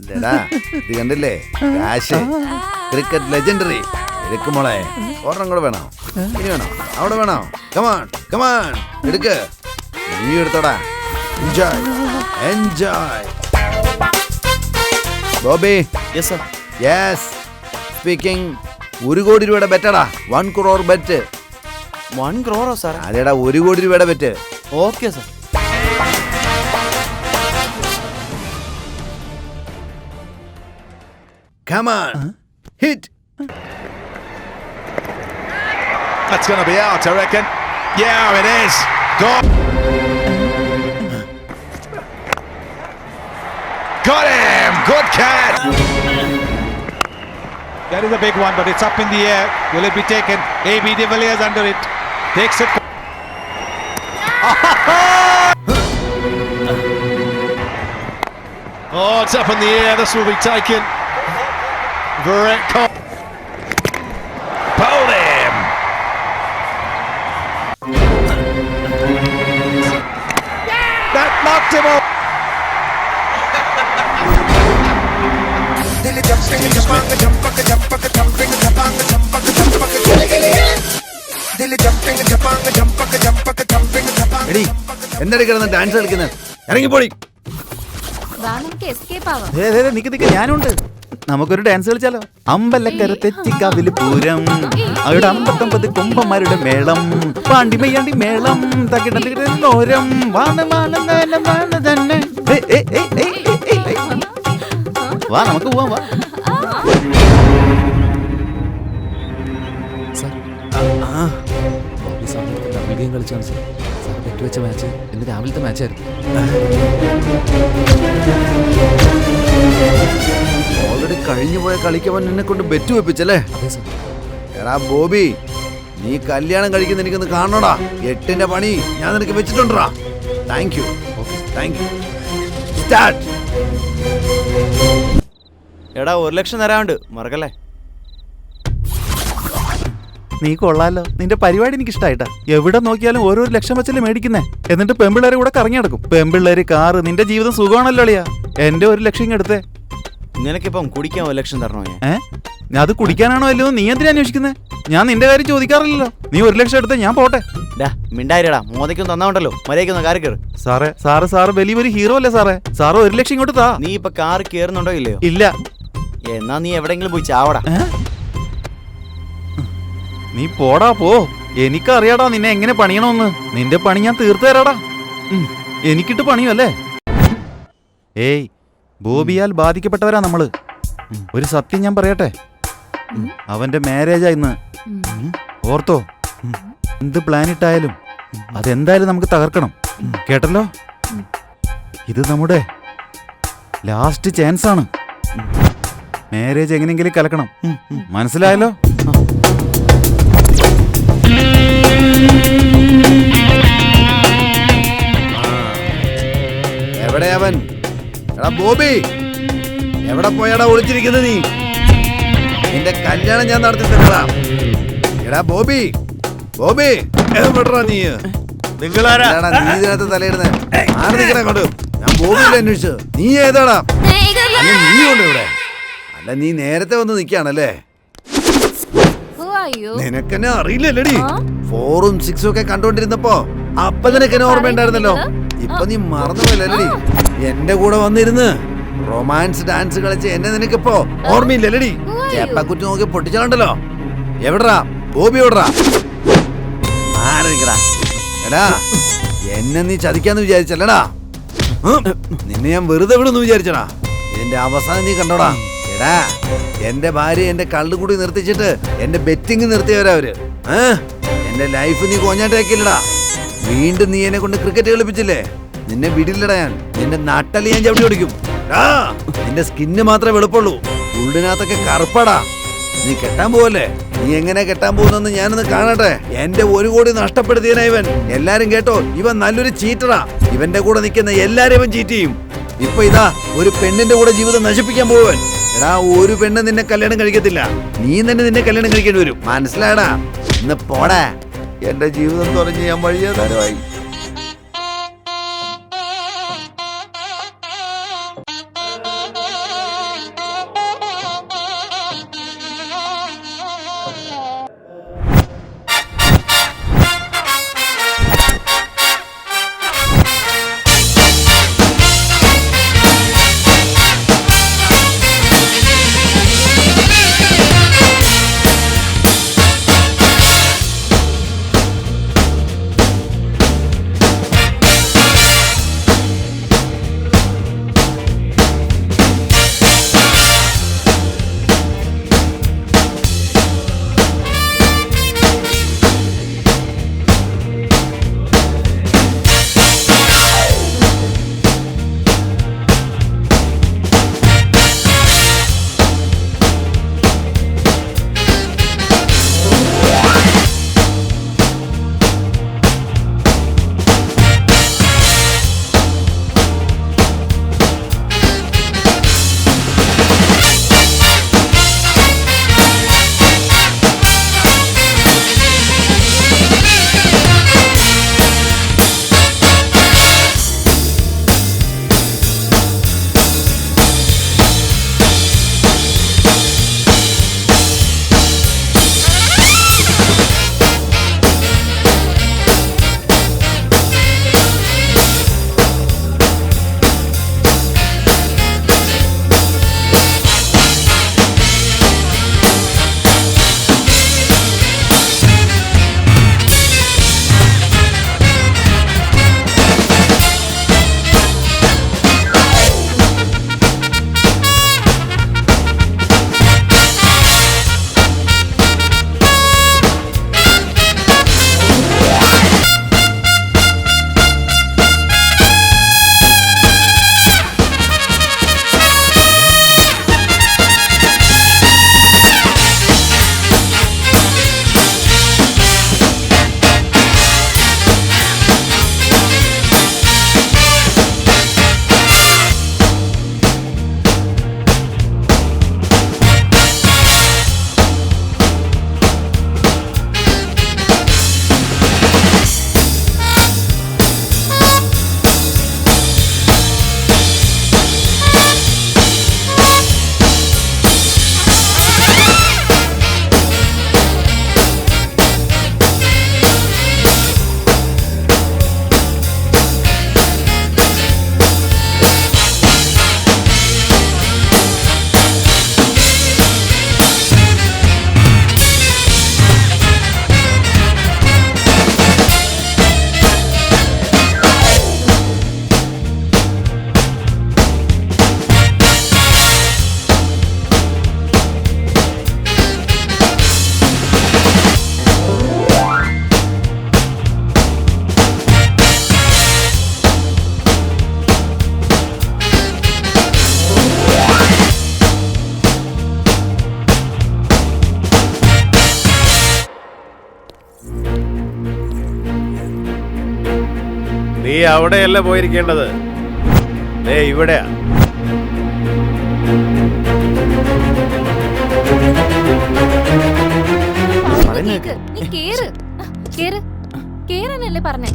ഇതെടാ, ഇത് കണ്ടില്ലേ? ക്യാഷ്. Cricket legendary. എടുക്ക് മോളെ. ഒരെണ്ണം കൂടെ വേണോ? ഇനി വേണോ? അവിടെ വേണോ? കമാൺ കമാൺ, എടുക്ക്. നീ എടുത്തോടാ. Enjoy enjoy. Bobby. Yes sir. Yes speaking. 1 കോടി രൂപയുടെ ബെറ്റടാ. 1 crore ബെറ്റ്. 1 crore sir? അതേടാ, 1 കോടി രൂപയുടെ bet. Okay sir. Come on. Hit. That's going to be out, I reckon. Yeah, it is. Got him. Good catch. That is a big one, but it's up in the air. Will it be taken? A.B. de Villiers under it. Takes it. Oh, it's up in the air. This will be taken. Verrett bowled him. That knocked him off. എടി എന്താണ് കിടന്ന് dance കളിക്കുന്നത്? ഇറങ്ങിപ്പോടി. വാ നമുക്ക് escape ആവാം. നിക്ക് ഞാനുണ്ട്. നമുക്കൊരു dance കളിച്ചാലോ? Ambalakkara തെച്ചിക്കാവില് Pooram, അവിടെ 59 കുമ്പന്മാരുടെ മേളം, പാണ്ടിമയ്യാണ്ടി മേളം, തകിടോരം തന്നെ. വാ നമുക്ക് പോവാം. വാ. ഡബിൾ ഗെയിം കളിച്ചാണ് സാർ. സാർ ബെറ്റ് വെച്ച മാച്ച് ഇന്ന് രാവിലത്തെ മാച്ചായിരുന്നു. ഓൾറെഡി കഴിഞ്ഞു പോയ കളിക്കവൻ എന്നെ കൊണ്ട് ബെറ്റ് വെപ്പിച്ചല്ലേ? അതെ സാർ. എടാ ബോബി, നീ കല്യാണം കഴിക്കുന്ന എനിക്കൊന്ന് കാണണോടാ. 8ന്റെ പണി ഞാൻ നിനക്ക് വെച്ചിട്ടുണ്ടാ. Thank you. സ്റ്റാർട്ട്. എടാ 1 ലക്ഷം തരാണ്ട് മറക്കല്ലേ. നീ കൊള്ളാലോ. നിന്റെ പരിപാടി എനിക്ക് ഇഷ്ടായിട്ടാ. എവിടെ നോക്കിയാലും ഓരോ ലക്ഷം വെച്ചല്ലേ മേടിക്കുന്നേ. എന്നിട്ട് പെമ്പിള്ളേരെ കൂടെ കറങ്ങി നടക്കും. പെമ്പിള്ളേര്, കാറ്, നിന്റെ ജീവിതം സുഖമാണല്ലോ അളിയാ. എന്റെ 1 ലക്ഷം ഇങ്ങെടുത്തേ. നിനക്കിപ്പം കുടിക്കാൻ 1 ലക്ഷം തരണോ ഞാൻ? അത് കുടിക്കാനാണോ അല്ലോ നീ എന്തിനാ അന്വേഷിക്കുന്നത്? ഞാൻ നിന്റെ കാര്യം ചോദിക്കാറില്ലല്ലോ. നീ 1 ലക്ഷം എടുത്തേ, ഞാൻ പോട്ടെ. മിണ്ടായിരടാ, മോതയ്ക്കൊന്നും തന്നാണ്ടല്ലോ. മര്യാദയ്ക്കൊന്ന് കാറ് കയറ്. സാറ് വലിയൊരു ഹീറോ അല്ലേ സാറേ? സാറ് 1 ലക്ഷം ഇങ്ങോട്ട് താ. നീ ഇപ്പൊ കാറ് കയറുന്നുണ്ടോ ഇല്ലയോ? ഇല്ല. എന്നാ നീ എവിടെയെങ്കിലും പോയി ചാവടാ. നീ പോടാ പോ. എനിക്കറിയാടാ നിന്നെ എങ്ങനെ പണിയണമെന്ന്. നിന്റെ പണി ഞാൻ തീർത്തു തരാടാ. എനിക്കിട്ട് പണിയല്ലേ? ഏയ്, ബോബിയാൽ ബാധിക്കപ്പെട്ടവരാ നമ്മള്. ഒരു സത്യം ഞാൻ പറയട്ടെ, അവന്റെ മാരേജാ ഇന്ന്. ഓർത്തോ? എന്ത് പ്ലാനിട്ടായാലും അതെന്തായാലും നമുക്ക് തകർക്കണം. കേട്ടല്ലോ? ഇത് നമ്മുടെ ലാസ്റ്റ് ചാൻസ് ആണ്. മാരേജ് എങ്ങനെയെങ്കിലും കലക്കണം. മനസ്സിലായല്ലോ? എവിടെ അവൻ? എടാ ബോബി, എവിടെ പോയാടാ ഒളിച്ചിരിക്കുന്നത് നീ? നിന്റെ കല്യാണം ഞാൻ നടത്തി തരാം. എടാ ബോബി, എവിടാ നീ? നിങ്ങളാരാ? നീ ഇതിനകത്ത് തലയിടുന്നേ? ആര് നിൽക്കണേ കൊണ്ട്? ഞാൻ ബോബിയിലെ അന്വേഷിച്ചു. നീ ഏതാടാ? അല്ല നീ കൊണ്ട് ഇവിടെ? അല്ല നീ നേരത്തെ വന്ന് നിൽക്കുകയാണല്ലേ? നിനക്കെന്നെ അറിയില്ലല്ലേടി? 4ഉം 6ഉം ഒക്കെ കണ്ടോണ്ടിരുന്നപ്പോ അപ്പൊ നിനക്കെന്നെ ഓർമ്മയുണ്ടായിരുന്നല്ലോ. ഇപ്പൊ നീ മറന്നുപോയല്ലേടി? എന്റെ കൂടെ വന്നിരുന്ന് റൊമാൻസ് ഡാൻസ് കളിച്ച് എന്നെ നിനക്കിപ്പോ ഓർമ്മയില്ലല്ലേടി? ചേപ്പക്കുറ്റി നോക്കി പൊട്ടിച്ചാണ്ടല്ലോ. എവിടാ ബോബി? എവിടാ? ആരാ? എടാ, എന്നെ നീ ചതിക്കാന്ന് വിചാരിച്ചല്ലടാ. നിന്നെ ഞാൻ വെറുതെ വിടുന്നു വിചാരിച്ചടാ. ഇതിന്റെ അവസാനം നീ കണ്ടോടാ. എടാ, എന്റെ ഭാര്യ എന്റെ കള്ളുകൂടി നിർത്തിച്ചിട്ട് എന്റെ ബെറ്റിങ് നിർത്തിയവരാ അവര്. എന്റെ ലൈഫ് നീ കോഞ്ഞാട്ടാക്കില്ലടാ. വീണ്ടും നീ എന്നെ കൊണ്ട് ക്രിക്കറ്റ് കളിപ്പിച്ചില്ലേ? നിന്നെ വിടില്ലടാ ഞാൻ. നിന്റെ നട്ടല് ഞാൻ ചവിട്ടി ഓടിക്കും. നിന്റെ സ്കിന്ന് മാത്രമേ വെളുപ്പുള്ളൂ, ഉള്ളിനകത്തൊക്കെ കറുപ്പടാ. നീ കെട്ടാൻ പോവല്ലേ? നീ എങ്ങനെ കെട്ടാൻ പോകുന്നെന്ന് ഞാനൊന്ന് കാണട്ടെ. എന്റെ 1 കോടി നഷ്ടപ്പെടുത്തിയനാ ഇവൻ. എല്ലാരും കേട്ടോ, ഇവൻ നല്ലൊരു ചീറ്ററാ. ഇവന്റെ കൂടെ നിൽക്കുന്ന എല്ലാരും ഇവൻ ചീറ്റ് ചെയ്യും. ഇപ്പൊ ഇതാ ഒരു പെണ്ണിന്റെ കൂടെ ജീവിതം നശിപ്പിക്കാൻ പോവൻ. എടാ, ഒരു പെണ്ണ് നിന്നെ കല്യാണം കഴിക്കത്തില്ല. നീ തന്നെ നിന്നെ കല്യാണം കഴിക്കേണ്ടി വരും. മനസ്സിലായടാ? ഇന്ന് പോടാ. എന്റെ ജീവിതം തുറഞ്ഞ് ഞാൻ വഴിയാധാരമായി. നീ അവിടെയല്ല പോയിരിക്കേണ്ടത്, ഇവിടെയാ. നീ കേറ് കേറ് കേറാനല്ലേ പറഞ്ഞേ.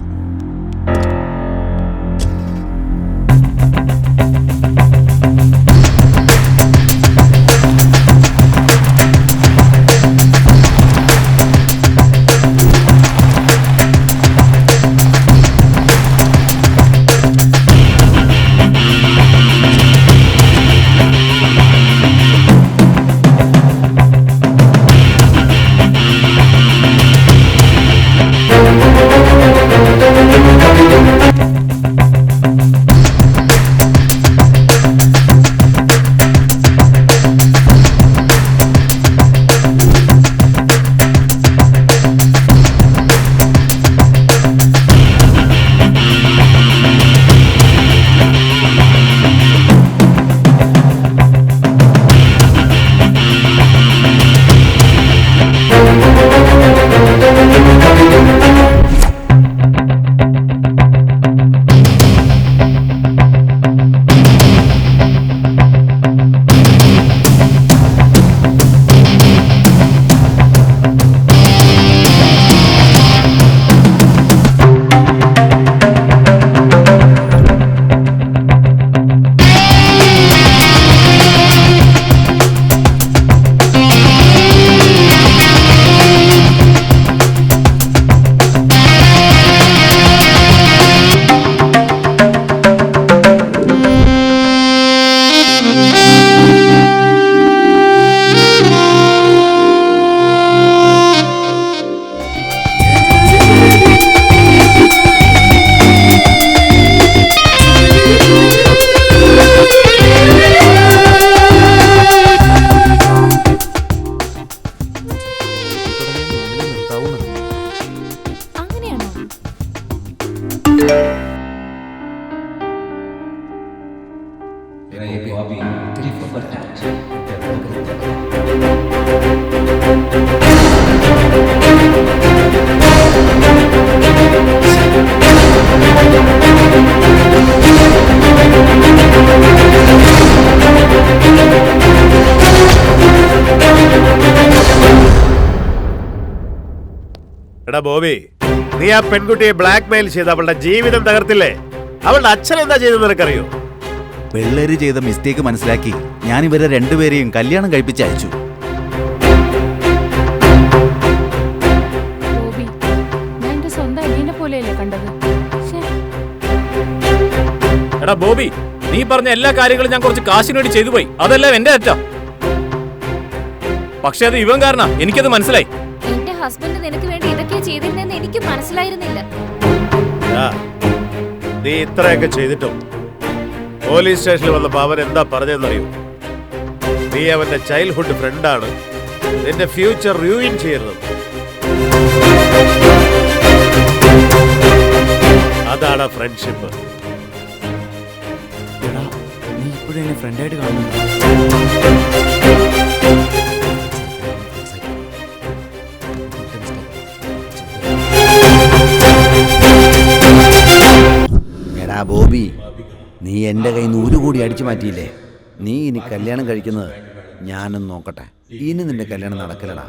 എടാ ബോബി, നീ ആ പെൺകുട്ടിയെ ബ്ലാക്ക് മെയിൽ ചെയ്ത് അവളുടെ ജീവിതം തകർത്തില്ലേ? അവളുടെ അച്ഛൻ എന്താ ചെയ്തെന്ന് നിനക്കറിയോ? പിള്ളേര് ചെയ്ത മിസ്റ്റേക്ക് മനസ്സിലാക്കി ഞാൻ ഇവരെ രണ്ടുപേരെയും കല്യാണം കഴിപ്പിച്ചയച്ചു. എടാ ബോബി, നീ പറഞ്ഞ എല്ലാ കാര്യങ്ങളും ഞാൻ കുറച്ച് കാശിന് വേണ്ടി ചെയ്തു പോയി. അതെല്ലാം എന്റെ തെറ്റാ. പക്ഷെ അത് ഇവൻ കാരണ എനിക്കത് മനസ്സിലായി. എന്റെ ഹസ്ബൻഡ് നിനക്ക് വേണ്ടി ഇതൊക്കെ ചെയ്തിരുന്നെന്ന് എനിക്ക് മനസ്സിലായിരുന്നില്ല. നീ ഇത്രയൊക്കെ ചെയ്തിട്ടും പോലീസ് സ്റ്റേഷനിൽ വന്നപ്പോ അവൻ എന്താ പറഞ്ഞതെന്നറിയോ? നീ അവന്റെ ചൈൽഡ്ഹുഡ് ഫ്രണ്ടാണ്, നിന്റെ ഫ്യൂച്ചർ റൂയിൻ ചെയ്യരുത്. അതാണ് ഫ്രണ്ട്ഷിപ്പ്. നീ ഇപ്പോഴും എന്നെ ഫ്രണ്ടായിട്ട് കാണുന്നു. എടാ ബോബി, നീ എൻ്റെ കയ്യിൽ നിന്ന് 1 കോടി അടിച്ചു മാറ്റിയില്ലേ? നീ ഇനി കല്യാണം കഴിക്കുന്നത് ഞാനൊന്ന് നോക്കട്ടെ. ഇനി നിന്റെ കല്യാണം നടക്കില്ലടാ.